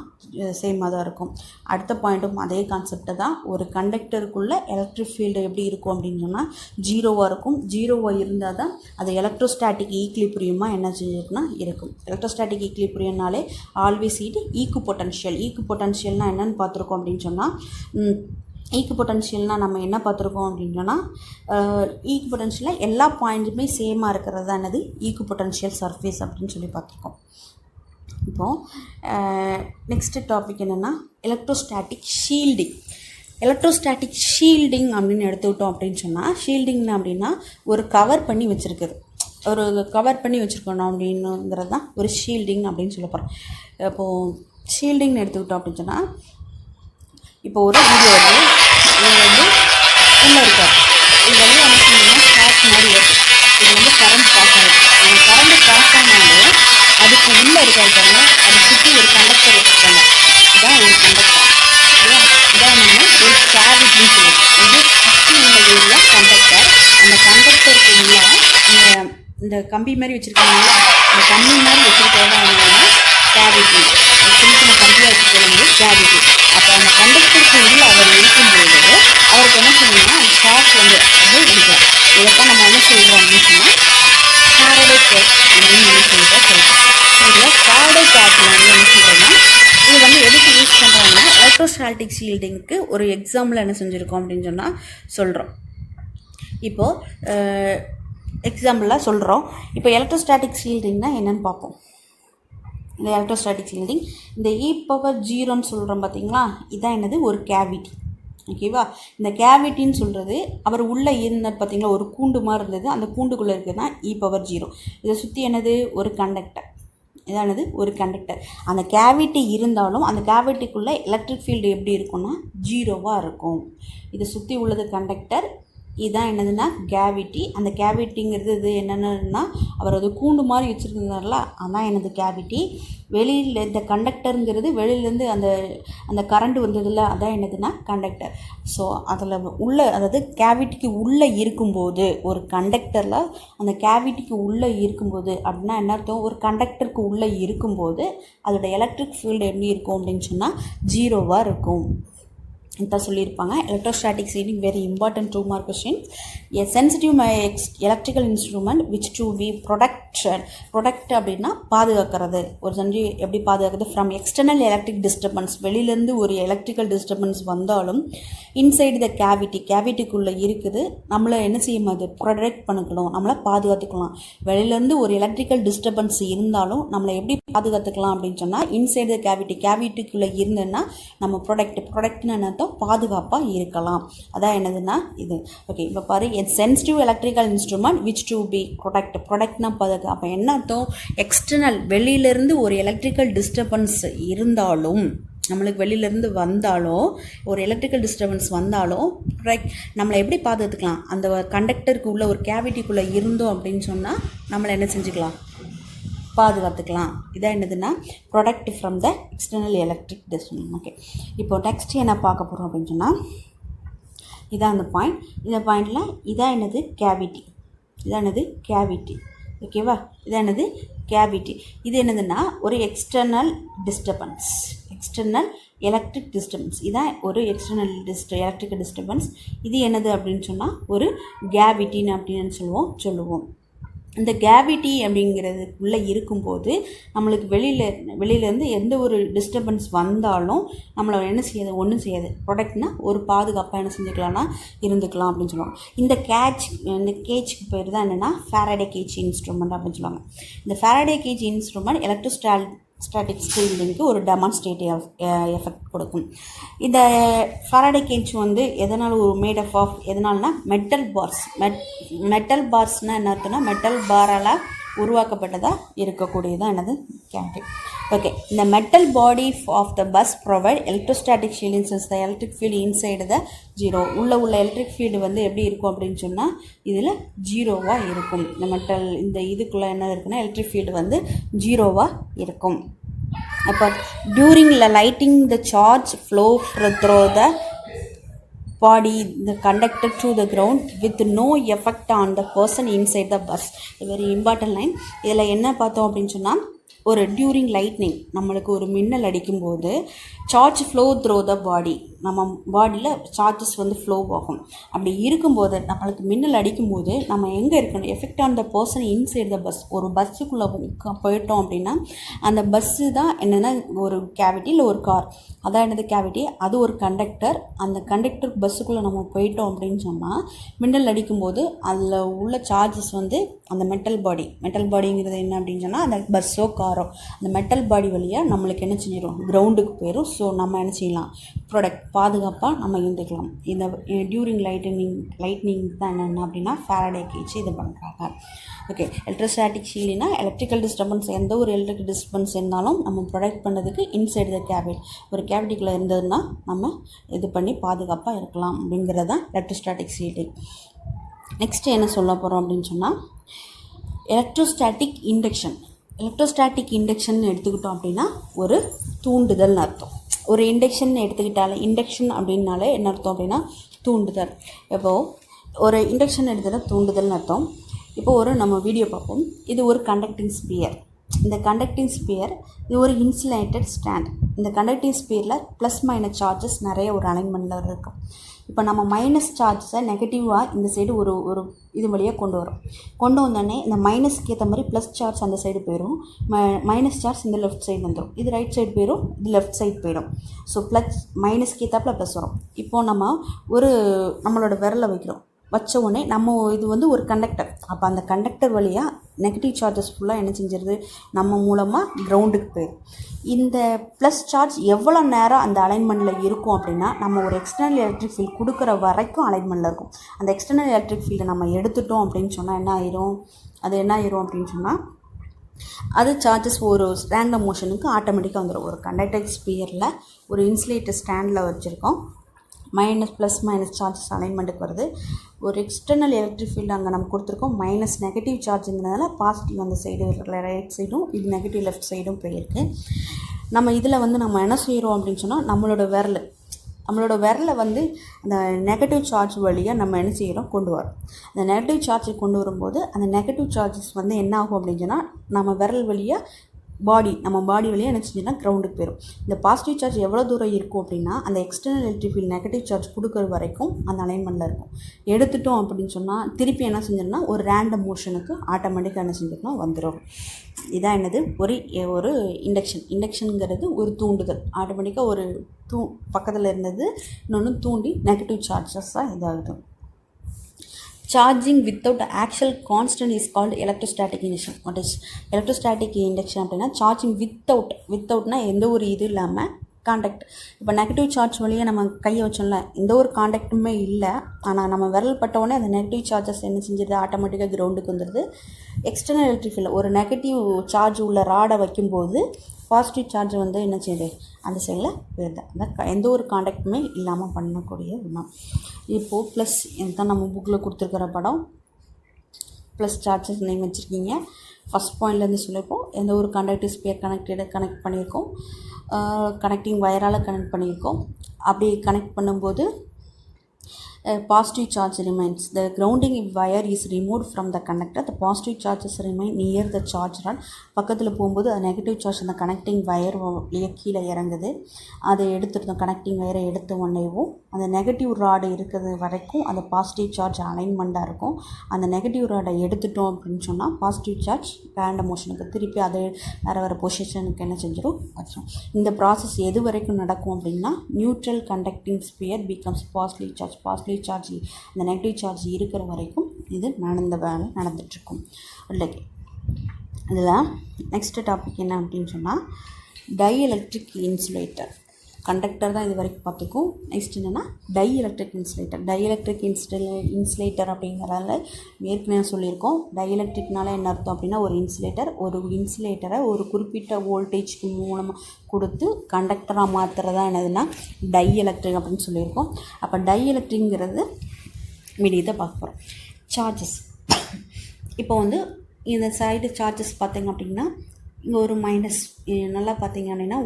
சேமாக தான் இருக்கும். அடுத்த பாயிண்ட்டும் அதே கான்செப்டை தான். ஒரு கண்டக்டருக்குள்ளே எலக்ட்ரிக் ஃபீல்டு எப்படி இருக்கும் அப்படின்னு சொன்னால் 0வாக இருக்கும். 0வாக இருந்தால் தான் அது எலக்ட்ரோஸ்டாட்டிக் ஈக்லிபிரியமாக என்ன இருக்குன்னா இருக்கும். எலக்ட்ரோஸ்டாட்டிக் ஈக்லிபிரியம்னாலே ஆல்வேஸ் இட் ஈக்குபொட்டன்ஷியல். ஈக்குபொட்டன்ஷியல்னால் என்னென்னு பார்த்துருக்கோம் அப்படின்னு சொன்னால், ஈக்குபொட்டன்ஷியல்னால் நம்ம என்ன பார்த்துருக்கோம் அப்படின்னு சொன்னால், ஈக்குபொட்டன்ஷியலில் எல்லா பாயிண்ட்டுமே சேமாக இருக்கிறது தான் என்னது ஈக்குபொட்டன்ஷியல் சர்ஃபேஸ் அப்படின்னு சொல்லி பார்த்துருக்கோம். இப்போது நெக்ஸ்ட் டாபிக் என்னென்னா எலக்ட்ரோஸ்டாட்டிக் ஷீல்டிங். எலக்ட்ரோஸ்டாட்டிக் ஷீல்டிங் அப்படின்னு எடுத்துக்கிட்டோம் அப்படின்னு சொன்னால், ஷீல்டிங் அப்படின்னா ஒரு கவர் பண்ணி வச்சுருக்குது, ஒரு கவர் பண்ணி வச்சுருக்கணும் அப்படின்னுங்கிறது தான் ஒரு ஷீல்டிங் அப்படின்னு சொல்ல போகிறோம். இப்போது ஷீல்டிங்னு எடுத்துக்கிட்டோம் அப்படின்னு சொன்னால், இப்போ ஒரு வீடியோ வந்து உள்ளே இருக்காது, இது வந்து என்ன செய்யணும்னா ஸ்டாக் மாதிரி வருது. இது வந்து கரண்ட் பாஸ் ஆகுது. அந்த கரண்ட் பாஸ் ஆனாலே அதுக்கு உள்ளே இருக்காது பாருங்க, அதை சுற்றி ஒரு கண்டக்டர் வச்சுருக்காங்க. இதுதான் ஒரு கண்டக்டர். இதான் நம்ம ஒரு கேவிட்டின்னு சொல்லுவோம். இது சுற்றி உள்ள ஏரியா கண்டக்டர். அந்த கண்டக்டருக்கு உள்ள இந்த கம்பி மாதிரி வச்சுருக்காங்களா, அந்த கம்பி மாதிரி வச்சுருக்கிறது தான் என்னன்னா கேவிட்டி. சின்ன சின்ன கம்பியாக வச்சுருக்கிறது கேவிட்டி. அப்போ அந்த கண்டக்டருக்கு உள்ள அவர் இருக்கும்போது அவருக்கு என்ன செய்யணும்னா அந்த ஷாக் வந்து எடுக்கலாம். இதைத்தான் நம்ம என்ன செய்வோம் அப்படின்னு சொன்னால் ஃபாரடே கேட் அப்படின்னு என்ன சொல்கிறோம். இதில் ஃபாரடே கேட்டில் வந்து என்ன சொல்கிறோன்னா இது வந்து எதுக்கு யூஸ் பண்ணுறாங்கன்னா எலக்ட்ரோஸ்டாட்டிக் ஷீல்டிங்க்கு ஒரு எக்ஸாம்பிள் என்ன செஞ்சுருக்கோம் அப்படின்னு சொன்னால் சொல்கிறோம். இப்போது எக்ஸாம்பிளாக சொல்கிறோம். இப்போ எலக்ட்ரோஸ்டாட்டிக் ஷீல்டிங்னா என்னென்னு பார்ப்போம். இந்த எலக்ட்ரோஸ்டாட்டிக் ஷீல்டிங் இந்த e⁻0ன்னு சொல்கிறோம் பார்த்தீங்களா, இதான் என்னது ஒரு கேவிட்டி. ஓகேவா. இந்த கேவிட்டின்னு சொல்கிறது அவர் உள்ளே இருந்தார் பார்த்தீங்களா, ஒரு கூண்டு மாதிரி இருந்தது, அந்த கூண்டுக்குள்ளே இருக்கிறது தான் e⁻0. இதை சுற்றி என்னது ஒரு கண்டக்டர். இதானது ஒரு கண்டக்டர். அந்த கேவிட்டி இருந்தாலும் அந்த கேவிட்டிக்குள்ளே எலக்ட்ரிக் ஃபீல்டு எப்படி இருக்கும்னா 0வாக இருக்கும். இதை சுற்றி உள்ளது கண்டக்டர், இதுதான் என்னதுன்னா கேவிட்டி. அந்த கேவிட்டிங்கிறது இது என்னென்னா அவர் அது கூண்டு மாதிரி வச்சுருந்தார்ல, அதான் எனது கேவிட்டி. வெளியில் இந்த கண்டக்டருங்கிறது வெளியிலேருந்து அந்த அந்த கரண்ட் வந்ததில்ல, அதான் என்னதுன்னா கண்டக்டர். ஸோ அதில் அதாவது கேவிட்டிக்கு உள்ளே இருக்கும்போது ஒரு கண்டக்டரில் அந்த கேவிட்டிக்கு உள்ளே இருக்கும்போது அப்படின்னா என்ன அர்த்தம், ஒரு கண்டக்டருக்கு உள்ளே இருக்கும்போது அதோட எலக்ட்ரிக் ஃபீல்டு எப்படி இருக்கும் அப்படின்னு சொன்னால் 0வாக இருக்கும். இதான் சொல்லியிருப்பாங்க. Electrostatic shielding very important 2 mark question. A sensitive electrical instrument which to be protect அப்படின்னா பாதுகாக்கிறது. ஒரு சென்சிட்டிவ் எப்படி பாதுகாக்கிறது, ஃப்ரம் எக்ஸ்டர்னல் எலக்ட்ரிக் டிஸ்டர்பன்ஸ், வெளியிலேருந்து ஒரு எலக்ட்ரிக்கல் டிஸ்டர்பன்ஸ் வந்தாலும் இன்சைடு த கேவிட்டிக்குள்ளே இருக்குது, நம்மளை என்ன செய்யும் அது ப்ரொடெக்ட் பண்ணிக்கணும், நம்மளை பாதுகாத்துக்கலாம். வெளியிலேருந்து ஒரு எலக்ட்ரிக்கல் டிஸ்டர்பன்ஸ் இருந்தாலும் நம்மளை எப்படி பாதுகாத்துக்கலாம் அப்படின்னு சொன்னால் இன்சைடு த கேவிட்டிக்குள்ளே இருந்ததுன்னா நம்ம ப்ரொடக்ட்னு என்னத்தோ பாதுகாப்பாக இருக்கலாம். அதான் என்னதுன்னா இது. ஓகே, இப்போ பாரு, sensitive electrical instrument which to be ப்ரொடக்ட்னா பாதுகாப்பு. அப்போ என்ன அர்த்தம், எக்ஸ்டர்னல் வெளியிலேருந்து ஒரு எலக்ட்ரிக்கல் டிஸ்டர்பன்ஸ் இருந்தாலும், நம்மளுக்கு வெளியிலேருந்து வந்தாலும் ஒரு எலக்ட்ரிக்கல் டிஸ்டர்பன்ஸ் வந்தாலும் நம்மளை எப்படி பாதுகாத்துக்கலாம், அந்த கண்டக்டருக்கு உள்ள ஒரு கேவிட்டிக்குள்ளே இருந்தோம் அப்படின்னு சொன்னால் நம்மளை என்ன செஞ்சுக்கலாம், பாதுகாத்துக்கலாம். இதான் என்னதுன்னா protect from the external electric disturbance. Okay, இப்போ நெக்ஸ்ட் என்ன பார்க்க போகிறோம் அப்படின்னு சொன்னால் இதான் அந்த பாயிண்ட். இந்த பாயிண்டில் இதான் என்னது கேவிட்டி. இதான் என்னது கேவிட்டி. ஓகேவா. இதான் என்னது கேவிட்டி. இது என்னதுன்னா ஒரு எக்ஸ்டர்னல் எலக்ட்ரிக் டிஸ்டர்பன்ஸ். இதான் ஒரு எக்ஸ்டர்னல் எலக்ட்ரிக்கல் டிஸ்டர்பன்ஸ். இது என்னது அப்படின்னு சொன்னால் ஒரு கேவிட்டின்னு அப்படின்னு சொல்லுவோம். இந்த கேவிட்டி அப்படிங்கிறதுக்குள்ளே இருக்கும்போது நம்மளுக்கு வெளியிலேருந்து எந்த ஒரு டிஸ்டர்பன்ஸ் வந்தாலும் நம்மளை என்ன செய்யாது, ஒன்றும் செய்யாது. ப்ரொடக்ட்னா ஒரு பாதுகாப்பாக என்ன செஞ்சுக்கலாம்னா இருந்துக்கலாம் அப்படின்னு சொல்லுவாங்க. இந்த கேஜ்க்கு பேர் தான் என்னென்னா ஃபாரடே கேஜ் இன்ஸ்ட்ருமெண்ட் அப்படின்னு சொல்லுவாங்க. இந்த ஃபாரடே கேஜ் இன்ஸ்ட்ருமெண்ட் எலக்ட்ரோஸ்டாட்டிக் ஷீல்டிங்க்கு ஒரு டெமான்ஸ்ட்ரேட்டிவ் எஃபெக்ட் கொடுக்கும். இந்த ஃபாரடே கேஜ் வந்து எதனால் மேட் ஆஃப் எதனால்னா மெட்டல் பார்ஸ்னால் என்ன அர்த்தம்னா மெட்டல் பாரால் உருவாக்கப்பட்டதாக இருக்கக்கூடியதான் என்னது கேவிட்டி. ஓகே, இந்த metal body of the bus provide electrostatic shielding since the electric field inside the 0. உள்ள எலக்ட்ரிக் ஃபீல்டு வந்து எப்படி இருக்கும் அப்படின்னு சொன்னால் இதில் 0வாக இருக்கும். இந்த மெட்டல் இந்த இதுக்குள்ளே என்ன இருக்குன்னா எலக்ட்ரிக் ஃபீல்டு வந்து 0வாக இருக்கும். அப்போ during lighting the charge flow throw the body the conductor to the ground with no effect on the person inside the bus. A very important line. இதில் என்ன பார்த்தோம் அப்படின்னு சொன்னால் ஒரு டியூரிங் லைட்னிங் நம்மளுக்கு ஒரு மின்னல் அடிக்கும்போது சார்ஜ் ஃப்ளோ த்ரோ த பாடி, நம்ம பாடியில் சார்ஜஸ் வந்து ஃப்ளோ ஆகும். அப்படி இருக்கும்போது நம்மளுக்கு மின்னல் அடிக்கும்போது நம்ம எங்கே இருக்கணும், effect on the person inside the bus. ஒரு பஸ்ஸுக்குள்ளே போயிட்டோம் அப்படின்னா அந்த பஸ்ஸு தான் என்னென்னா ஒரு கேவிட்டி இல்லை ஒரு கார், அதான் என்னது கேவிட்டி. அது ஒரு கண்டக்டர். அந்த கண்டக்டர் பஸ்ஸுக்குள்ளே நம்ம போயிட்டோம் அப்படின்னு சொன்னால் மின்னல் அடிக்கும்போது அதில் உள்ள சார்ஜஸ் வந்து அந்த மெட்டல் பாடிங்கிறது என்ன அப்படின்னு சொன்னால் அந்த பஸ்ஸோ காரோ அந்த மெட்டல் பாடி வழியாக நம்மளுக்கு என்ன செஞ்சிடும், கிரவுண்டுக்கு போயிடும். ஸோ நம்ம என்ன செய்யலாம், பாதுகாப்பாக நம்ம இருந்துக்கலாம். இந்த டியூரிங் லைட்னிங் தான் என்னென்ன அப்படின்னா ஃபாரடே கேஜ் இது பண்ணுறாங்க. ஓகே, எலக்ட்ரோஸ்டாட்டிக் ஷீல்டிங்னா எலக்ட்ரிக்கல் டிஸ்டர்பன்ஸ், எந்த ஒரு எலக்ட்ரிக்கல் டிஸ்டர்பன்ஸ் இருந்தாலும் நம்ம ப்ரொடெக்ட் பண்ணதுக்கு இன்சைடு த கேவிட்டி, ஒரு கேவிட்டிக்குள்ளே இருந்ததுன்னா நம்ம இது பண்ணி பாதுகாப்பாக இருக்கலாம் அப்படிங்கிறது தான் எலக்ட்ரோஸ்டாட்டிக் ஷீல்டிங். நெக்ஸ்ட்டு என்ன சொல்ல போகிறோம் அப்படின்னு சொன்னால் எலக்ட்ரோஸ்டாட்டிக் இண்டக்ஷன் எடுத்துக்கிட்டோம் அப்படின்னா ஒரு தூண்டுதல்னு அர்த்தம். ஒரு இண்டக்ஷன் எடுத்துக்கிட்டாலே இண்டக்ஷன் அப்படின்னாலே என்ன அர்த்தம் அப்படின்னா தூண்டுதல். இப்போது ஒரு இண்டக்ஷன் எடுத்துகிட்டா தூண்டுதல்னு அர்த்தம். இப்போ ஒரு நம்ம வீடியோ பார்ப்போம். இது ஒரு கண்டக்டிங் ஸ்பியர். இந்த கண்டக்டிங் ஸ்பியர் இது ஒரு இன்சுலேட்டட் ஸ்டாண்ட். இந்த கண்டக்டிங் ஸ்பியரில் ப்ளஸ் மைனஸ் சார்ஜஸ் நிறைய ஒரு அலைன்மெண்ட்டில் இருக்கும். இப்போ நம்ம மைனஸ் சார்ஜஸை நெகட்டிவாக இந்த சைடு ஒரு இது வழியாக கொண்டு வந்தோடனே இந்த மைனஸ்க்கு ஏற்ற மாதிரி ப்ளஸ் சார்ஜ் அந்த சைடு போயிடும், மைனஸ் சார்ஜ் இந்த லெஃப்ட் சைடு வந்துடும், இது ரைட் சைடு போயிடும், இது லெஃப்ட் சைடு போயிடும். ஸோ ப்ளஸ் மைனஸ்க்கு ஏற்றாப்புல ப்ளஸ் வரும். இப்போது நம்மளோட விரலை வச்ச உடனே இது வந்து ஒரு கண்டக்டர். அப்போ அந்த கண்டக்டர் வழியாக நெகட்டிவ் சார்ஜஸ் ஃபுல்லாக என்ன செஞ்சிருது, நம்ம மூலமாக கிரவுண்டுக்கு போயிடும். இந்த ப்ளஸ் சார்ஜ் எவ்வளோ நேரம் அந்த அலைன்மெண்ட்டில் இருக்கும் அப்படின்னா, நம்ம ஒரு எக்ஸ்டர்னல் எலக்ட்ரிக் ஃபீல்டு கொடுக்குற வரைக்கும் அலைன்மெண்ட்டில் இருக்கும். அந்த எக்ஸ்டர்னல் எலக்ட்ரிக் ஃபீல்டை நம்ம எடுத்துட்டோம் அப்படின்னு சொன்னால் என்ன ஆயிரும் அப்படின்னு சொன்னால், அது சார்ஜஸ் ஒரு ரேண்டம் மோஷனுக்கு ஆட்டோமேட்டிக்காக வந்துடும். ஒரு கண்டக்டர் ஸ்பியரில் ஒரு இன்சுலேட்டர் ஸ்டாண்டில் வச்சுருக்கோம், ப்ளஸ் மைனஸ் சார்ஜஸ் அலைன்மெண்ட்டுக்கு வருது. ஒரு எக்ஸ்டர்னல் எலக்ட்ரிக் ஃபீல்டு அங்கே நம்ம கொடுத்துருக்கோம், மைனஸ் நெகட்டிவ் சார்ஜுங்கிறதுனால பாசிட்டிவ் அந்த சைடு ரைட் சைடும், இது நெகட்டிவ் லெஃப்ட் சைடும் போயிருக்கு. நம்ம இதில் நம்ம என்ன செய்கிறோம் அப்படின்னு சொன்னால், நம்மளோட விரலை அந்த நெகட்டிவ் சார்ஜ் வழியாக நம்ம என்ன செய்கிறோம், கொண்டு வரோம். அந்த நெகட்டிவ் சார்ஜை கொண்டு வரும்போது அந்த நெகட்டிவ் சார்ஜஸ் என்ன ஆகும் அப்படின்னு சொன்னால், நம்ம விரல் வழியாக நம்ம பாடி வழியாக என்ன செஞ்சோன்னா கிரவுண்டுக்கு போயிடும். இந்த பாசிட்டிவ் சார்ஜ் எவ்வளோ தூரம் இருக்கும் அப்படின்னா, அந்த external electric field negative charge கொடுக்குற வரைக்கும் அந்த அலைன்மெண்ட்டில் இருக்கும். எடுத்துட்டோம் அப்படின்னு சொன்னால் திருப்பி என்ன செஞ்சோம்னா ஒரு ரேண்டம் மோஷனுக்கு ஆட்டோமேட்டிக்காக என்ன செஞ்சோம்னா வந்துடும். இதான் என்னது, ஒரு இண்டக்ஷனுங்கிறது ஒரு தூண்டுதல். ஆட்டோமேட்டிக்காக ஒரு பக்கத்தில் இருந்தது இன்னொன்று தூண்டி நெகட்டிவ் சார்ஜஸாக இதாகுது. Charging without actual constant is called electrostatic induction. What is electrostatic induction அப்படின்னா, சார்ஜிங் வித்தவுட்னா எந்த ஒரு இது இல்லாமல் காண்டாக்ட். இப்போ நெகட்டிவ் சார்ஜ் வழியாக நம்ம கையை வச்சோம்ல, எந்த ஒரு காண்டாக்டுமே இல்லை, ஆனால் நம்ம விரல் பட்டவுடனே அந்த நெகட்டிவ் சார்ஜஸ் என்ன செஞ்சிருது, ஆட்டோமேட்டிக்காக கிரவுண்டுக்கு வந்துடுது. எக்ஸ்டர்னல் எலக்ட்ரிக் ஃபீல்டு ஒரு நெகட்டிவ் சார்ஜ் உள்ள ராடை வைக்கும்போது பாசிட்டிவ் சார்ஜ் என்ன செய்யுது, அந்த சைடில் போயிருது. அந்த எந்த ஒரு காண்டாக்டுமே இல்லாமல் பண்ணக்கூடிய ஒன்றா. இப்போது ப்ளஸ் தான் நம்ம புக்கில் கொடுத்துருக்கிற படம். ப்ளஸ் சார்ஜஸ் நீங்கள் வச்சுருக்கீங்க. ஃபஸ்ட் பாயிண்ட்லேருந்து சொல்லியிருப்போம், எந்த ஒரு கண்டக்டிவ் ஸ்பியர் கனெக்ட் பண்ணியிருக்கோம், கனெக்டிங் வயரால் கனெக்ட் பண்ணியிருக்கோம். அப்படி கனெக்ட் பண்ணும்போது positive charge remains. The grounding wire is removed from the conductor. The positive charges remain near the charge rod. பக்கத்தில் போகும்போது அது நெகட்டிவ் சார்ஜ் அந்த கனெக்டிங் வயர் கீழே இறங்குது. அதை எடுத்துருந்தோம், கனெக்டிங் வயரை எடுத்த உடனேவும் அந்த நெகட்டிவ் ராடு இருக்கிறது வரைக்கும் அந்த பாசிட்டிவ் சார்ஜ் அலைன்மெண்ட்டாக இருக்கும். அந்த நெகட்டிவ் ராடை எடுத்துட்டோம் அப்படின்னு சொன்னால் பாசிட்டிவ் சார்ஜ் ரேண்டம் மோஷனுக்கு திருப்பி அதை வேறு பொசிஷனுக்கு என்ன செஞ்சிடும் வச்சிடும். இந்த ப்ராசஸ் எது வரைக்கும் நடக்கும் அப்படின்னா, neutral conducting sphere becomes positive charge அந்த நெகட்டிவ் சார்ஜ் இருக்கிற வரைக்கும் இது நடந்துட்டுருக்கும். இல்லைங்க, இதில் நெக்ஸ்ட் டாபிக் என்ன அப்படின்னு சொன்னால், டைஎலக்ட்ரிக் இன்சுலேட்டர். கண்டக்டர் தான் இது வரைக்கும் பார்த்துக்கும். நெக்ஸ்ட் என்னென்னா டைஎலக்ட்ரிக் இன்சுலேட்டர் அப்படிங்கிறதால ஏற்கனவே சொல்லியிருக்கோம். டைஎலக்ட்ரிக்னால என்ன அர்த்தம் அப்படின்னா, ஒரு இன்சுலேட்டரை ஒரு குறிப்பிட்ட வோல்டேஜ்க்கு மூலமாக கொடுத்து கண்டக்டராக மாற்றுறதா என்னதுன்னா டைஎலக்ட்ரிக் அப்படின்னு சொல்லியிருக்கோம். அப்போ டைஎலக்ட்ரிக்ங்கிறது மீடியத்தை பார்க்க போகிறோம். சார்ஜஸ் இப்போ இந்த சைடு சார்ஜஸ் பார்த்திங்க அப்படின்னா, இங்கே ஒரு மைனஸ் நல்லா பார்த்தீங்க அப்படின்னா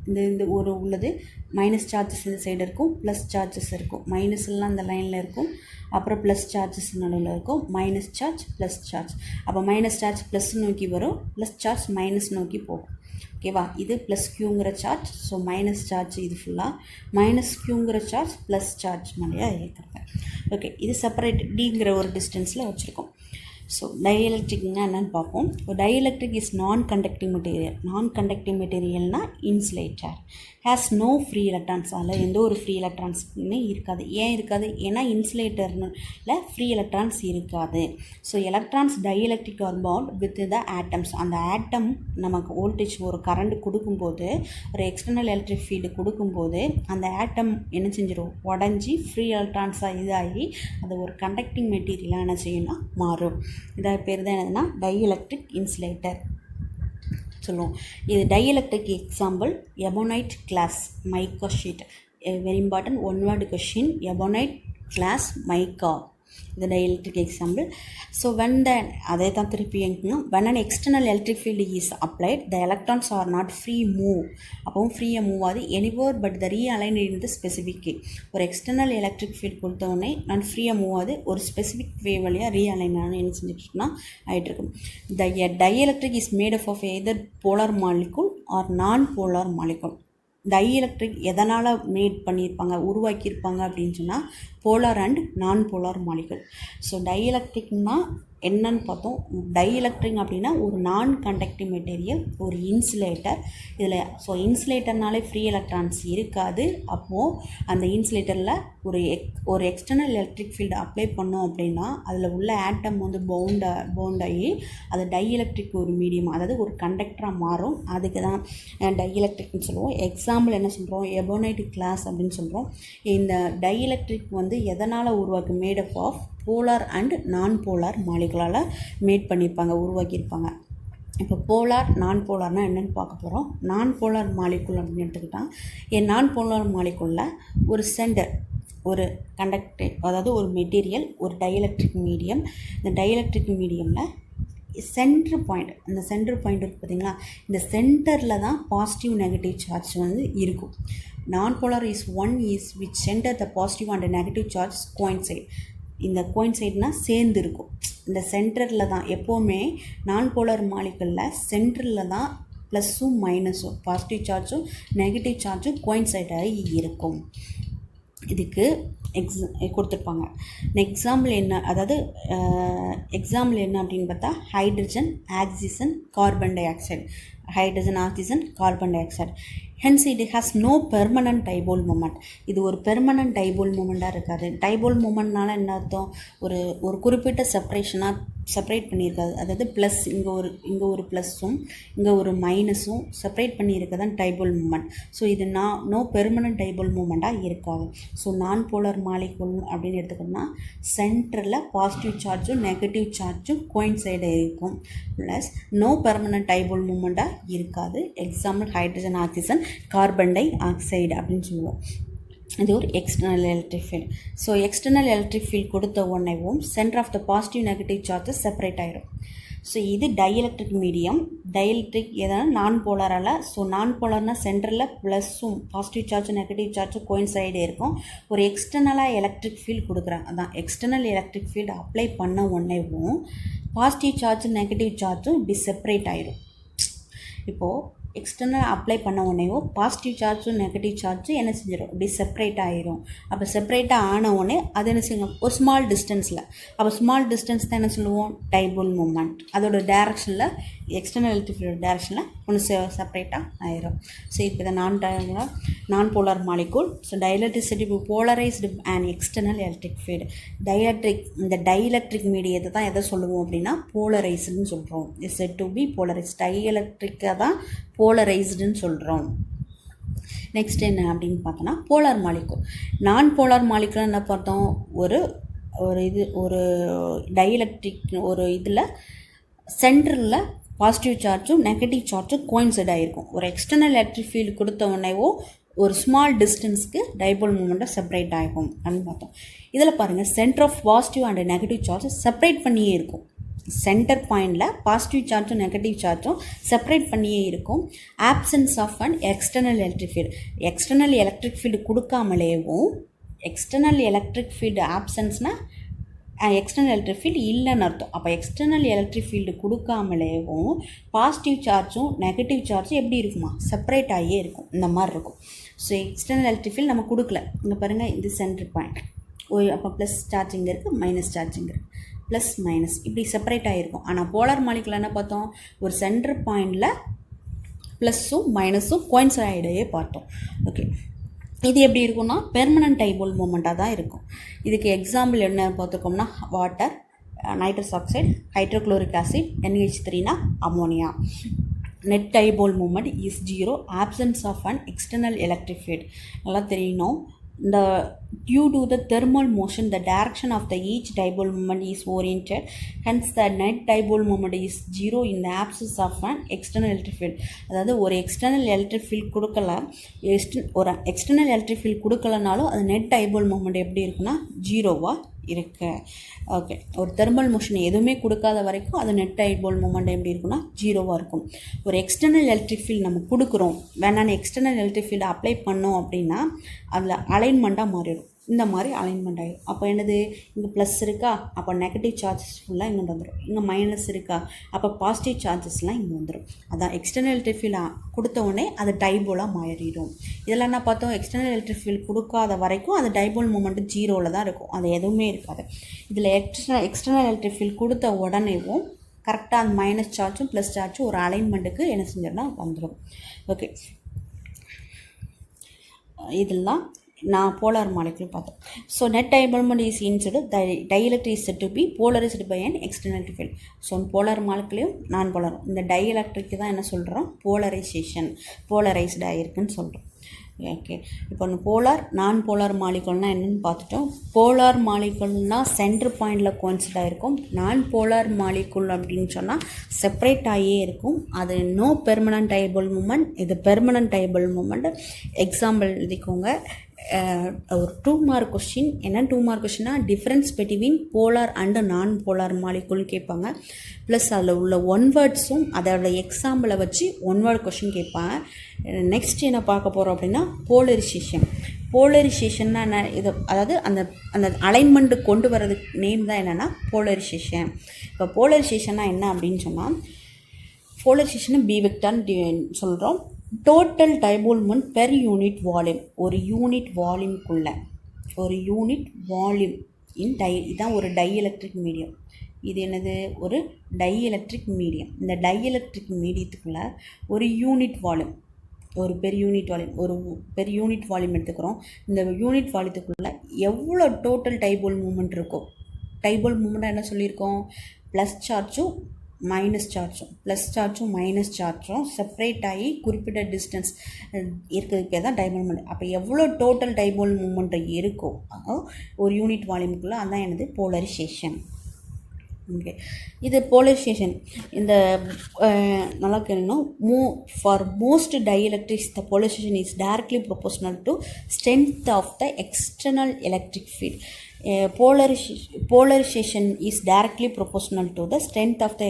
இந்த உள்ளது மைனஸ் சார்ஜஸ் இந்த சைடு இருக்கும், ப்ளஸ் சார்ஜஸ் இருக்கும். மைனஸ்லாம் இந்த லைனில் இருக்கும், அப்புறம் ப்ளஸ் சார்ஜஸ் நடுவில் இருக்கும், மைனஸ் சார்ஜ் ப்ளஸ் சார்ஜ். அப்போ மைனஸ் சார்ஜ் ப்ளஸ் நோக்கி வரும், ப்ளஸ் சார்ஜ் மைனஸ் நோக்கி போகும். ஓகேவா, இது ப்ளஸ் க்யூங்கிற சார்ஜ். ஸோ மைனஸ் சார்ஜ் இது ஃபுல்லாக, மைனஸ் க்யூங்கிற சார்ஜ் ப்ளஸ் சார்ஜ் மேலேயாக ஏற்றுறேன். ஓகே, இது செப்பரேட் டிங்கிற ஒரு டிஸ்டன்ஸில் வச்சுருக்கோம். ஸோ டைஎலக்ட்ரிக்னா என்னென்னு பார்ப்போம். டைஎலக்ட்ரிக் இஸ் நான் கண்டக்டிங் மெட்டீரியல்னால் insulator has no free electrons. அதில் எந்த ஒரு ஃப்ரீ எலக்ட்ரான்ஸுமே இருக்காது. ஏன் இருக்காது? ஏன்னா இன்சுலேட்டரில் ஃப்ரீ எலக்ட்ரான்ஸ் இருக்காது. So electrons dielectric are bound with the atoms. அந்த ஆட்டம் நமக்கு வோல்டேஜ் ஒரு கரண்ட் கொடுக்கும்போது, ஒரு எக்ஸ்டர்னல் எலக்ட்ரிக் ஃபீல்டு கொடுக்கும்போது அந்த ஆட்டம் என்ன செஞ்சிடும், உடஞ்சி ஃப்ரீ எலக்ட்ரான்ஸாக இதாகி அது ஒரு கண்டக்டிங் மெட்டீரியலாக என்ன செய்யணும், மாறும். இதாக பேர் தான் என்னதுன்னா டைஎலக்ட்ரிக் இன்சுலேட்டர் சொல்லுவோம். இது dielectric example ebonite glass mica sheet. Very important one word question. Ebonite glass mica. இது dielectric example. So when அதே தான் திருப்பி எங்கணும் when an external electric field is applied, the electrons are not free move. அப்பவும் ஃப்ரீயாக மூவ் ஆகுது anywhere but the realigned in the specific way. ஒரு எக்ஸ்டர்னல் எலக்ட்ரிக் ஃபீல்ட் கொடுத்த உடனே நான் ஃப்ரீயாக மூவ் ஆகுது ஒரு ஸ்பெசிஃபிக் வே வழியாக ரீஅலைன் ஆகணும் என்ன செஞ்சுட்டுனா ஆகிட்டு இருக்கும். The dielectric is made up of either polar molecule or non-polar molecule. Dielectric எதனால் மேட் பண்ணியிருப்பாங்க உருவாக்கியிருப்பாங்க அப்படின்னு சொன்னால் போலார் அண்ட் நான் போலார் மாலிகுல். ஸோ டைஎலக்ட்ரிக்னா என்னன்னு பார்த்தோம். டைஎலக்ட்ரிக் அப்படின்னா ஒரு நான் கண்டக்டிவ் மெட்டீரியல், ஒரு இன்சுலேட்டர். இதில் ஸோ இன்சுலேட்டர்னாலே ஃப்ரீ எலக்ட்ரான்ஸ் இருக்காது. அப்போது அந்த இன்சுலேட்டரில் ஒரு எக்ஸ்டர்னல் எலக்ட்ரிக் ஃபீல்டு அப்ளை பண்ணோம் அப்படின்னா அதில் உள்ள ஆட்டம் வந்து பவுண்டாகி அது டைஎலக்ட்ரிக் ஒரு மீடியம், அதாவது ஒரு கண்டக்டராக மாறும். அதுக்கு தான் டைஎலக்ட்ரிக்னு சொல்லுவோம். எக்ஸாம்பிள் என்ன சொல்கிறோம், எபோனைட் கிளாஸ் அப்படின்னு சொல்கிறோம். இந்த டைஎலக்ட்ரிக் வந்து எதனால் உருவாக்கு மேடப் ஆஃப் போலார் அண்ட் நான் போலார் மாலிகுலால் மேட் பண்ணியிருப்பாங்க உருவாக்கியிருப்பாங்க. இப்போ போலார் நான் போலார்னால் என்னென்னு பார்க்க போகிறோம். நான் போலார் மாலிகுல் அப்படின்னு எடுத்துக்கிட்டால் நான் போலார் மாலிகுலில் ஒரு சென்டர், ஒரு கண்டக்டர், அதாவது ஒரு மெட்டீரியல், ஒரு டைஎலக்ட்ரிக் மீடியம். இந்த டைஎலக்ட்ரிக் மீடியமில் சென்ட்ரு பாயிண்ட், இந்த சென்ட்ரு பாயிண்ட் இருக்குது பார்த்திங்களா, இந்த சென்டரில் தான் பாசிட்டிவ் நெகட்டிவ் சார்ஜ் வந்து இருக்கும். Non polar is one is which centre the positive and negative charge coincide. இந்த கோயின்சைட்னால் சேர்ந்து இருக்கும். இந்த சென்டரில் தான் எப்போவுமே நான்-போலார் மாலிகுலில் சென்டரில் தான் ப்ளஸ்ஸும் மைனஸும் பாசிட்டிவ் சார்ஜும் நெகட்டிவ் சார்ஜும் கோயின்சைடாகி இருக்கும். இதுக்கு கொடுத்துருப்பாங்க. எக்ஸாம்பிள் என்ன, அதாவது எக்ஸாம்பிள் என்ன அப்படின்னு பார்த்தா hydrogen, oxygen, carbon dioxide. Hydrogen, oxygen, carbon dioxide. Hence it has no permanent dipole moment. இது ஒரு பெர்மனன்ட் டைபோல் மூமெண்ட்டாக இருக்காது. டைபோல் மூமெண்ட்னால என்ன அர்த்தம், ஒரு குறிப்பிட்ட செப்பரேட் பண்ணியிருக்காது. அதாவது ப்ளஸ் இங்கே ஒரு ப்ளஸ்ஸும் இங்கே ஒரு மைனஸும் செப்பரேட் பண்ணியிருக்கதான் டைபோல் மூமெண்ட். ஸோ இது நோ பெர்மனன்ட் டைபோல் மூமெண்ட்டாக இருக்காது. ஸோ நான் போலார் மாலிகுல் அப்படின்னு எடுத்துக்கிட்டோம்னா சென்டரில் பாசிட்டிவ் சார்ஜும் நெகட்டிவ் சார்ஜும் கோயின்சைடு இருக்கும். ப்ளஸ் நோ பெர்மனன்ட் டைபோல் மூமெண்ட்டாக இருக்காது. Example hydrogen, oxygen, carbon dioxide அப்படின்னு சொல்லுவோம். இது ஒரு external electric field. So external electric field கொடுத்த உடனேவும் centre of the positive negative charges separate ஆகிடும். ஸோ இது டைஎலக்ட்ரிக் மீடியம். டைஎலக்ட்ரிக் எதனால் நான் போலாரால். ஸோ நான் போலார்னால் சென்டரில் ப்ளஸ்ஸும் பாசிட்டிவ் சார்ஜும் நெகட்டிவ் சார்ஜும் கோயின்சைடே இருக்கும். ஒரு எக்ஸ்டர்னலாக எலக்ட்ரிக் ஃபீல்டு கொடுக்குறாங்க. அதான் எக்ஸ்டர்னல் எலக்ட்ரிக் ஃபீல்டு அப்ளை பண்ண உடனேவும் பாசிட்டிவ் சார்ஜும் நெகட்டிவ் சார்ஜும் இப்படி செப்பரேட் ஆகிடும். இப்போது எக்ஸ்டர்னல் அப்ளை பண்ண உடனேவோ பாசிட்டிவ் சார்ஜும் நெகட்டிவ் சார்ஜும் என்ன செஞ்சிடும், இப்படி செப்பரேட் ஆகிடும். அப்போ செப்பரேட்டாக ஆன உடனே அது என்ன செய்யணும், ஒரு ஸ்மால் டிஸ்டன்ஸில். அப்போ ஸ்மால் டிஸ்டன்ஸ் தான் என்ன சொல்லுவோம், டைபோல் மூமெண்ட். அதோட டேரக்ஷனில் எக்ஸ்டர்னல் எலக்ட்ரிக் ஃபீல்டு டேரக்ஷனில் ஒன்று செப்பரேட்டாக ஆயிரும். ஸோ இப்போ இதை non polar molecule. So dielectricity polarised and external electric field. இந்த டைஎலக்ட்ரிக் மீடியத்தை தான் எதை சொல்லுவோம் அப்படின்னா போலரைஸ்டுன்னு சொல்கிறோம். Is set to be polarised. டைஎலக்ட்ரிக்கை தான் போலரைஸ்டுன்னு சொல்கிறோம். நெக்ஸ்ட் என்ன அப்படின்னு பார்த்தோன்னா polar molecule. Non polar molecule என்ன பார்த்தோம், ஒரு டைஎலக்ட்ரிக் ஒரு இதில் சென்டரில் பாசிட்டிவ் சார்ஜும் நெகட்டிவ் சார்ஜும் கோயின்சைட் ஆகிருக்கும். ஒரு எக்ஸ்டர்னல் எலக்ட்ரிக் ஃபீல்டு கொடுத்த உடனேவோ ஒரு ஸ்மால் டிஸ்டன்ஸ்க்கு டைபோல் மூமெண்ட்டை செப்பரேட் ஆகும் அப்படின்னு பார்த்தோம். இதில் பாருங்கள் centre of positive and negative charge separate பண்ணியே இருக்கும். சென்டர் பாயிண்டில் பாசிட்டிவ் சார்ஜும் நெகட்டிவ் சார்ஜும் செப்பரேட் பண்ணியே இருக்கும். Absence of and external electric field. External electric field கொடுக்காமலேவும், எக்ஸ்டர்னல் எலக்ட்ரிக் ஃபீல்டு ஆப்சன்ஸ்னால் எக்ஸ்டர்னல் எலக்ட்ரிக் ஃபீல்டு இல்லைன்னு அர்த்தம். அப்போ எக்ஸ்டர்னல் எலக்ட்ரிக் ஃபீல்டு கொடுக்காமலேவும் பாசிட்டிவ் சார்ஜும் நெகட்டிவ் சார்ஜும் எப்படி இருக்குமா, செப்பரேட் ஆகியே இருக்கும். இந்த மாதிரி இருக்கும். ஸோ எக்ஸ்டர்னல் எலக்ட்ரிக் ஃபீல்டு நம்ம கொடுக்கல. இங்கே பாருங்கள், இது சென்டர் பாயிண்ட். அப்போ ப்ளஸ் சார்ஜ் இங்கே இருக்குது, மைனஸ் சார்ஜ் இங்கே இருக்குது, ப்ளஸ் மைனஸ் இப்படி செப்பரேட் ஆகிருக்கும். ஆனால் போலார் மாலிகுல் என்ன பார்த்தோம், ஒரு சென்டர் பாயிண்டில் ப்ளஸ்ஸும் மைனஸும் கோயின்சைடையே பார்த்தோம். ஓகே, இது எப்படி இருக்கும்னா பெர்மனன்ட் டைபோல் மூமெண்ட்டாக தான் இருக்கும். இதுக்கு எக்ஸாம்பிள் என்ன பார்த்துக்கோம்னா water, nitrous oxide, hydrochloric acid, NH3னா ammonia. Net dipole moment is 0, absence of an external electric field. நல்லா தெரியணும். Due to the thermal motion, the direction of the each dipole moment is oriented. Hence, the net dipole moment is 0 in the absence of an external electric field. அதாவது ஒரு எக்ஸ்டர்னல் எலக்ட்ரிக் ஃபீல்ட் கொடுக்கல, ஒரு எக்ஸ்டர்னல் எலக்ட்ரிக் ஃபீல்ட் கொடுக்கலனாலும் அது நெட் டைபோல் மூமெண்ட் எப்படி இருக்குன்னா 0வாக இருக்கு. ஓகே, ஒரு தெர்மல் மோஷன் எதுவுமே கொடுக்காத வரைக்கும் அது நெட் டைபோல் மூமெண்ட் எப்படி இருக்குன்னா ஜீரோவாக இருக்கும். ஒரு எக்ஸ்டர்னல் எலக்ட்ரிக் ஃபீல்டு நம்ம கொடுக்குறோம், வேணான்னு எக்ஸ்டர்னல் எலக்ட்ரிக் ஃபீல்டை அப்ளை பண்ணோம் அப்படின்னா அதில் அலைன்மெண்ட்டாக மாறிடும். இந்த மாதிரி அலைன்மெண்ட் ஆகிடும். அப்போ என்னது, இங்கே ப்ளஸ் இருக்கா, அப்போ நெகட்டிவ் சார்ஜஸ் ஃபுல்லாக இங்கே வந்துடும். இங்கே மைனஸ் இருக்கா, அப்போ பாசிட்டிவ் சார்ஜஸ்லாம் இங்கே வந்துடும். அதான் எக்ஸ்டர்னல் எலக்ட்ரிக் ஃபீல்டு கொடுத்த உடனே அது டைபோலாக மாறிடும். இதெல்லாம் என்ன பார்த்தோம், எக்ஸ்டர்னல் எலக்ட்ரிக் ஃபீல்டு கொடுக்காத வரைக்கும் அது டைபோல் மூமெண்ட்டு ஜீரோவில் தான் இருக்கும், அது எதுவுமே இருக்காது. இதில் எக்ஸ்டர்னல் எலக்ட்ரிக் ஃபீல்டு கொடுத்த உடனேவும் கரெக்டாக அந்த மைனஸ் சார்ஜும் ப்ளஸ் சார்ஜும் ஒரு அலைன்மெண்ட்டுக்கு என்ன செஞ்சிடனா வந்துடும். ஓகே, இதெல்லாம் நான் போலார் மாலிகுல் பார்த்தோம். So net dipole moment is inside dielectric is set to be polarised by an external electric field. So polar மாலிகுலையும் நான் போலார், இந்த டைஎலக்ட்ரிக்கு தான் என்ன சொல்கிறோம், போலரைசேஷன், போலரைஸ்டு ஆகிருக்குன்னு சொல்கிறோம். ஓகே, இப்போ போலார் நான் போலார் மாலிகுல்னால் என்னென்னு பார்த்துட்டோம். போலார் மாலிகுல்னால் சென்டர் பாயிண்டில் கோயின்சைட் ஆகிருக்கும். நான் போலார் மாலிகுல் அப்படின்னு சொன்னால் செப்பரேட் ஆகியே இருக்கும். அது நோ பெர்மனன்ட் டைபோல் மூமெண்ட், இது பெர்மனன்ட் டைபோல் மூமெண்ட். எக்ஸாம்பிள் எழுதிக்கோங்க. ஒரு 2 மார்க் கொஸ்டின். என்ன 2 மார்க் கொஸ்டின்னா difference between polar and non polar மாலிகுல்னு கேட்பாங்க. ப்ளஸ் அதில் உள்ள ஒன் வேர்ட்ஸும் அதோட எக்ஸாம்பிளை வச்சு ஒன் வேர்ட் கொஸ்டின் கேட்பாங்க. நெக்ஸ்ட் என்ன பார்க்க போகிறோம் அப்படின்னா போலரைசேஷன். போலரைசேஷன்னா என்ன, இது அதாவது அந்த அந்த அலைன்மெண்ட்டு கொண்டு வர்றதுக்கு நேம் தான் என்னென்னா போலரைசேஷன். இப்போ போலரைசேஷன்னா என்ன அப்படின்னு சொன்னால், போலரைசேஷனை பி வெக்டார்னு சொல்கிறோம். Total dipole moment per unit volume, ஒரு யூனிட் வால்யூம்குள்ளே, ஒரு யூனிட் வால்யூம் இன் இதுதான் ஒரு டைஎலக்ட்ரிக் மீடியம். இது என்னது, ஒரு டைஎலக்ட்ரிக் மீடியம். இந்த டைஎலக்ட்ரிக் மீடியத்துக்குள்ளே ஒரு யூனிட் வால்யூம், ஒரு பெர் யூனிட் வால்யூம், ஒரு பெர் யூனிட் வால்யூம் எடுத்துக்கிறோம். இந்த யூனிட் வால்யூத்துக்குள்ளே எவ்வளோ டோட்டல் டைபோல் மூமெண்ட் இருக்கும். டைபோல் மூமெண்ட்டாக என்ன சொல்லியிருக்கோம், ப்ளஸ் சார்ஜும் மைனஸ் சார்ஜும், ப்ளஸ் சார்ஜும் மைனஸ் சார்ஜும் செப்பரேட் ஆகி குறிப்பிட்ட டிஸ்டன்ஸ் இருக்கிறதுக்கு பேர் தான் டைபோல் மூமெண்ட். அப்போ எவ்வளோ டோட்டல் டைபோல் மூமெண்ட் இருக்கோ ஒரு யூனிட் வால்யூமுக்குள்ளே, அதான் எனது போலரைசேஷன். ஓகே, இது போலரைசேஷன். இந்த நல்லா கேட்கணும். For most dielectrics the polarisation is directly proportional to strength of the external electric field. Polarization is directly proportional to the strength of the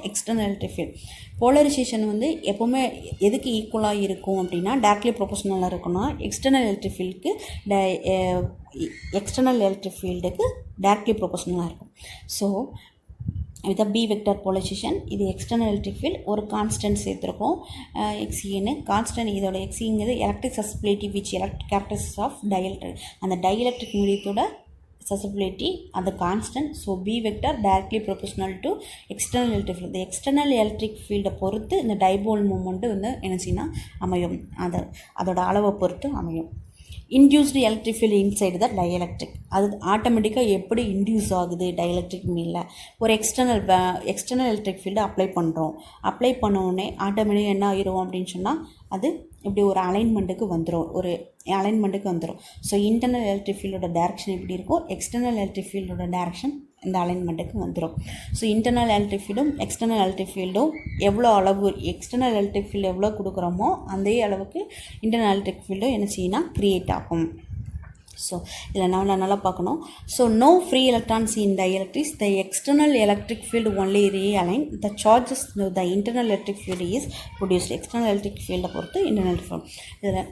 external electric field. Polarization வந்து எப்போவுமே எதுக்கு ஈக்குவலாக இருக்கும் அப்படின்னா டைரக்ட்லி ப்ரொபோஷனலாக இருக்கணும். எக்ஸ்டர்னல் எலக்ட்ரிக் ஃபீல்டுக்கு எக்ஸ்டர்னல் எலக்ட்ரிக் ஃபீல்டுக்கு டைரக்ட்லி ப்ரொபோஷனலாக இருக்கும். So with P vector polarisation, இது எக்ஸ்டர்னல் எலக்ட்ரிக் ஃபீல்ட். ஒரு கான்ஸ்டன்ட் சேர்த்துருக்கோம் எக்ஸின்னு. கான்ஸ்டன்ட் இதோட எக்ஸிங்கிறது electric susceptibility which characteristics of dielectric, அந்த டைஎலக்ட்ரிக் மீடியத்தோட சசபிலிட்டி அந்த constant. So P vector directly proportional to external electric field. இந்த எக்ஸ்டர்னல் எலக்ட்ரிக் ஃபீல்டை பொறுத்து இந்த டைபோல் மூமெண்ட்டு வந்து என்ன செய்யணும் அமையும், அதோட அளவை பொறுத்து அமையும். இன்டியூஸ்டு எலக்ட்ரிக் ஃபீல்டு இன்சைடு த டைஎலக்ட்ரிக், அது ஆட்டோமேட்டிக்காக எப்படி இன்டியூஸ் ஆகுது டைஎலக்ட்ரிக் மீனில். ஒரு எக்ஸ்டர்னல் எலக்ட்ரிக் ஃபீல்டு அப்ளை பண்ணுறோம். அப்ளை பண்ணோடனே ஆட்டோமேட்டிக்காக என்ன ஆகிரும் அப்படின்னு சொன்னால் அது இப்படி ஒரு அலைன்மெண்ட்டுக்கு வந்துடும். ஸோ இன்டர்னல் எலக்ட்ரிக் ஃபீல்டோட டைரக்ஷன் எப்படி இருக்கும், எக்ஸ்டர்னல் எலக்ட்ரிக் ஃபீல்டோட டைரக்ஷன் இந்த அலைன்மெண்ட்டுக்கு வந்துடும். ஸோ இன்டர்னல் எலக்ட்ரிக் ஃபீல்டும் எக்ஸ்டர்னல் எலக்ட்ரிக் ஃபீல்டும் எவ்வளோ அளவு எக்ஸ்டர்னல் எலக்ட்ரிக் ஃபீல்டு எவ்வளோ கொடுக்குறோமோ அதே அளவுக்கு இன்டர்னல் எலக்ட்ரிக் ஃபீல்டும் என்ன செய்யணும் க்ரியேட் ஆகும். ஸோ இதில் நல்லா பார்க்கணும். So no free electrons in dielectrics, the external electric field only realign the charges the internal electric field is produced. External electric ஃபீல்டை பொறுத்து இன்டர்னல் ஃபீல்டு. இதில்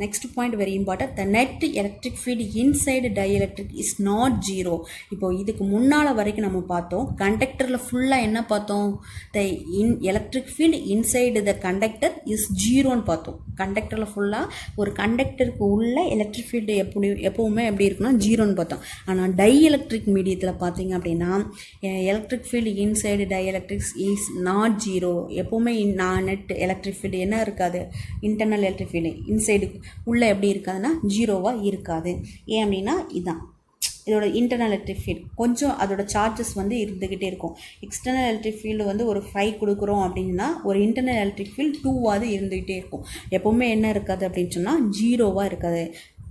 next point very important, the net electric field inside dielectric is not zero. இப்போது இதுக்கு முன்னால் வரைக்கும் நம்ம பார்த்தோம் கண்டக்டரில் ஃபுல்லாக என்ன பார்த்தோம், த electric field inside the conductor is ஜீரோன்னு பார்த்தோம். கண்டக்டரில் ஃபுல்லாக ஒரு கண்டக்டருக்கு உள்ள எலக்ட்ரிக் ஃபீல்டு எப்போவுமே எப்படி இருக்குன்னா ஜீரோன்னு பார்த்தோம். ஆனால் டைஎலக்ட்ரிக் மீடியத்தில் பார்த்தீங்க அப்படின்னா electric field inside dielectrics is not zero. எப்போவுமே நெட் எலக்ட்ரிக் ஃபீல்டு என்ன இருக்காது, இன்டர்னல் எலக்ட்ரிக் ஃபீல்டு இன்சைடு உள்ளே எப்படி இருக்காதுன்னா ஜீரோவாக இருக்காது. ஏன் அப்படின்னா இதுதான் இதோட இன்டர்னல் எலக்ட்ரிக் ஃபீல்டு கொஞ்சம் அதோட சார்ஜஸ் வந்து இருந்துக்கிட்டே இருக்கும். எக்ஸ்டர்னல் எலக்ட்ரிக் ஃபீல்டு வந்து ஒரு 5 கொடுக்குறோம் அப்படின்னா ஒரு இன்டர்னல் எலக்ட்ரிக் ஃபீல்டு 2வாது இருந்துக்கிட்டே இருக்கும். எப்போவுமே என்ன இருக்காது அப்படின்னு சொன்னால் ஜீரோவாக இருக்காது.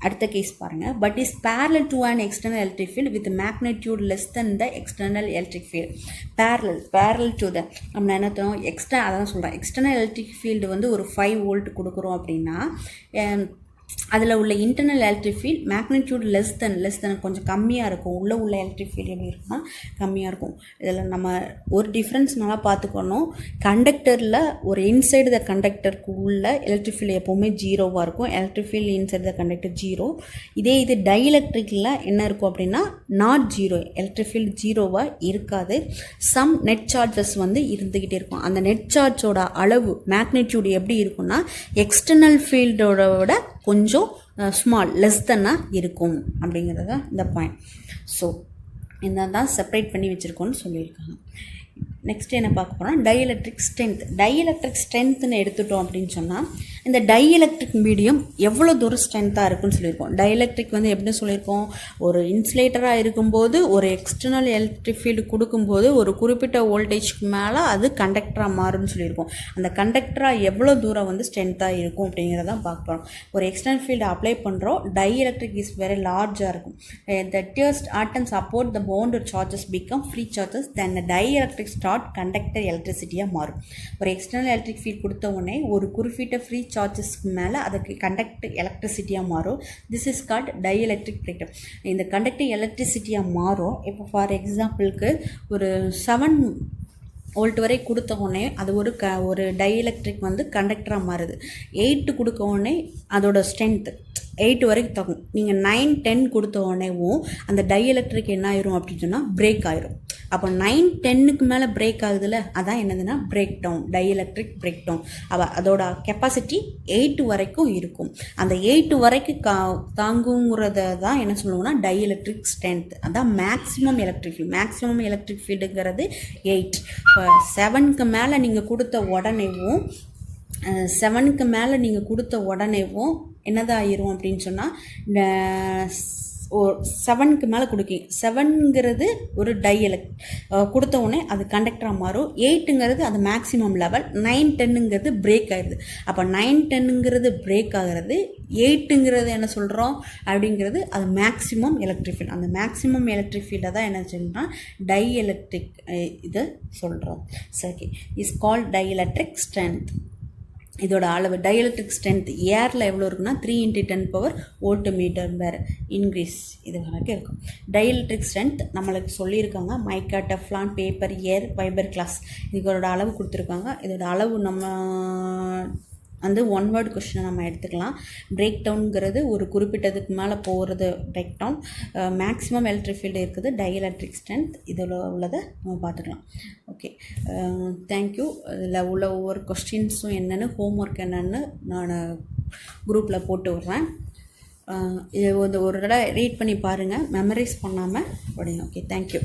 அடுத்த கேஸ் பாருங்கள், but is parallel to an external electric field with magnitude less than the external electric field. parallel to the நம்ம என்ன தரோம் அதான் சொல்கிறேன். எக்ஸ்டர்னல் எலக்ட்ரிக் ஃபீல்டு வந்து ஒரு 5 வோல்ட் கொடுக்குறோம் அப்படின்னா அதில் உள்ள internal electric field magnitude less than கொஞ்சம் கம்மியாக இருக்கும். உள்ள எலக்ட்ரிக் ஃபீல்டு எப்படி இருக்குன்னா கம்மியாக இருக்கும். இதில் நம்ம ஒரு டிஃப்ரென்ஸ் நல்லா பார்த்துக்கணும். கண்டக்டரில் ஒரு இன்சைடு த கண்டக்டருக்கு உள்ள எலக்ட்ரிக் ஃபீல்டு எப்போவுமே ஜீரோவாக இருக்கும். எலக்ட்ரிக் ஃபீல்டு இன்சைடு த கண்டக்டர் ஜீரோ. இது டைஎலக்ட்ரிக்கில் என்ன இருக்கும் அப்படின்னா நாட் ஜீரோ, எலக்ட்ரிக் ஃபீல்டு ஜீரோவாக இருக்காது. சம் நெட் சார்ஜஸ் வந்து இருந்துக்கிட்டே இருக்கும். அந்த நெட் சார்ஜோட அளவு மேக்னிடியூட் எப்படி இருக்குன்னா எக்ஸ்டர்னல் ஃபீல்டோட விட கொஞ்சம் ஸ்மால் லெஸ் தென்னாக இருக்கும் அப்படிங்கிறது இந்த பாயிண்ட். ஸோ இந்த தான் செப்பரேட் பண்ணி வச்சுருக்கோன்னு சொல்லியிருக்காங்க. நெக்ஸ்ட் என்ன பார்க்க போகிறோம், டைஎலக்ட்ரிக் ஸ்ட்ரென்த். டைஎலக்ட்ரிக் ஸ்ட்ரென்த்னு எடுத்துட்டோம் அப்படின்னு சொன்னால் இந்த டைஎலக்ட்ரிக் மீடியம் எவ்வளோ தூரம் ஸ்ட்ரென்த்தாக இருக்குன்னு சொல்லியிருக்கோம். டைஎலக்ட்ரிக் வந்து எப்படி சொல்லியிருக்கோம், ஒரு இன்சுலேட்டராக இருக்கும்போது ஒரு எக்ஸ்டர்னல் எலக்ட்ரிக் ஃபீல்டு கொடுக்கும்போது ஒரு குறிப்பிட்ட வோல்டேஜ்க்கு மேலே அது கண்டக்டராக மாறும்னு சொல்லியிருக்கோம். அந்த கண்டக்டராக எவ்வளோ தூரம் வந்து ஸ்ட்ரென்த்தாக இருக்கும் அப்படிங்கிறதான் பார்க்க போகிறோம். ஒரு எக்ஸ்டர்னல் ஃபீல்டு அப்ளை பண்ணுறோம், டைஎலக்ட்ரிக் இஸ் வெரி லார்ஜாக இருக்கும். The test atoms support the bounded charges become free charges then the dielectric conductor எலக்ட்ரிசிட்டியாக மாறும். ஒரு எக்ஸ்டர்னல் எலக்ட்ரிக் ஃபீல்ட் கொடுத்த உடனே ஒரு குறிப்பிட்ட ஃப்ரீ சார்ஜஸ்க்கு மேலே அதுக்கு கண்டக்டர் எலக்ட்ரிசிட்டியாக மாறும். This is called dielectric breakdown. இந்த கண்டக்டர் எலக்ட்ரிசிட்டியாக மாறும். இப்போ ஃபார் எக்ஸாம்பிளுக்கு ஒரு 7 வோல்ட் வரை கொடுத்த உடனே அது ஒரு டைஎலக்ட்ரிக் வந்து கண்டக்டராக மாறுது. 8 கொடுக்க உடனே அதோட ஸ்ட்ரென்த் 8 வரைக்கும் தகும். நீங்கள் 9, 10 கொடுத்த உடனேவும் அந்த டைஎலக்ட்ரிக் என்ன ஆயிரும் அப்படின்னு சொன்னால் பிரேக் ஆயிரும். அப்போ 9, 10க்கு மேலே பிரேக் ஆகுதுல்ல, அதான் என்னதுன்னா break down, dielectric break down. அதோட கெப்பாசிட்டி 8 வரைக்கும் இருக்கும். அந்த 8 வரைக்கும் தாங்குங்கிறத தான் என்ன சொல்லுவோம்னா டைஎலக்ட்ரிக் ஸ்ட்ரென்த். அதான் maximum electric field. Maximum electric ஃபீல்டுங்கிறது 8. இப்போ 7க்கு மேலே நீங்கள் கொடுத்த உடனேவும் என்னதான் ஆயிரும் அப்படின்னு சொன்னால் 7க்கு மேலே கொடுக்கீங்க. 7ங்கிறது ஒரு கொடுத்த உடனே அது கண்டக்டராக மாறும். 8ங்கிறது அது மேக்ஸிமம் லெவல். 9, 10ங்கிறது பிரேக் ஆகிடுது. அப்போ 9, 10ங்கிறது பிரேக் ஆகிறது. 8ங்கிறது என்ன சொல்கிறோம் அப்படிங்கிறது அது மேக்ஸிமம் எலக்ட்ரிக் ஃபீல்டு. அந்த மேக்ஸிமம் எலக்ட்ரிக் ஃபீல்டை தான் என்ன சொல்கிறோம்னா டைஎலக்ட்ரிக் இதை சொல்கிறோம். சரி, இஸ் கால்ட் டைஎலக்ட்ரிக் ஸ்ட்ரென்த். இதோட அளவு டைஎலக்ட்ரிக் ஸ்ட்ரென்த் ஏரில் எவ்வளோ இருக்குன்னா 3 × 10 வோல்ட்/மீட்டர் இன்க்ரீஸ் இது வரைக்கும் இருக்கும். டைஎலக்ட்ரிக் ஸ்ட்ரென்த் நம்மளுக்கு சொல்லியிருக்காங்க. மைக்கா, டெஃப்லான், பேப்பர், ஏர், ஃபைபர் கிளாஸ் இதோட அளவு கொடுத்துருக்காங்க. இதோட அளவு நம்ம வந்து 1 வேர்ட் கொஸ்டினை நம்ம எடுத்துக்கலாம். பிரேக் டவுனுங்கிறது ஒரு குறிப்பிட்டதுக்கு மேலே போகிறது break down. Maximum electric field இருக்குது. டைஎலக்ட்ரிக் ஸ்ட்ரென்த் இதில் உள்ளதை நம்ம பார்த்துக்கலாம். Okay, thank you. இதில் உள்ள ஒவ்வொரு கொஸ்டின்ஸும் என்னென்னு, ஹோம்ஒர்க் என்னென்னு நான் குரூப்பில் போட்டு விட்றேன். இது ஒரு தடவை ரீட் பண்ணி பாருங்கள், மெமரைஸ் பண்ணாமல் படிங்க. Okay, thank you.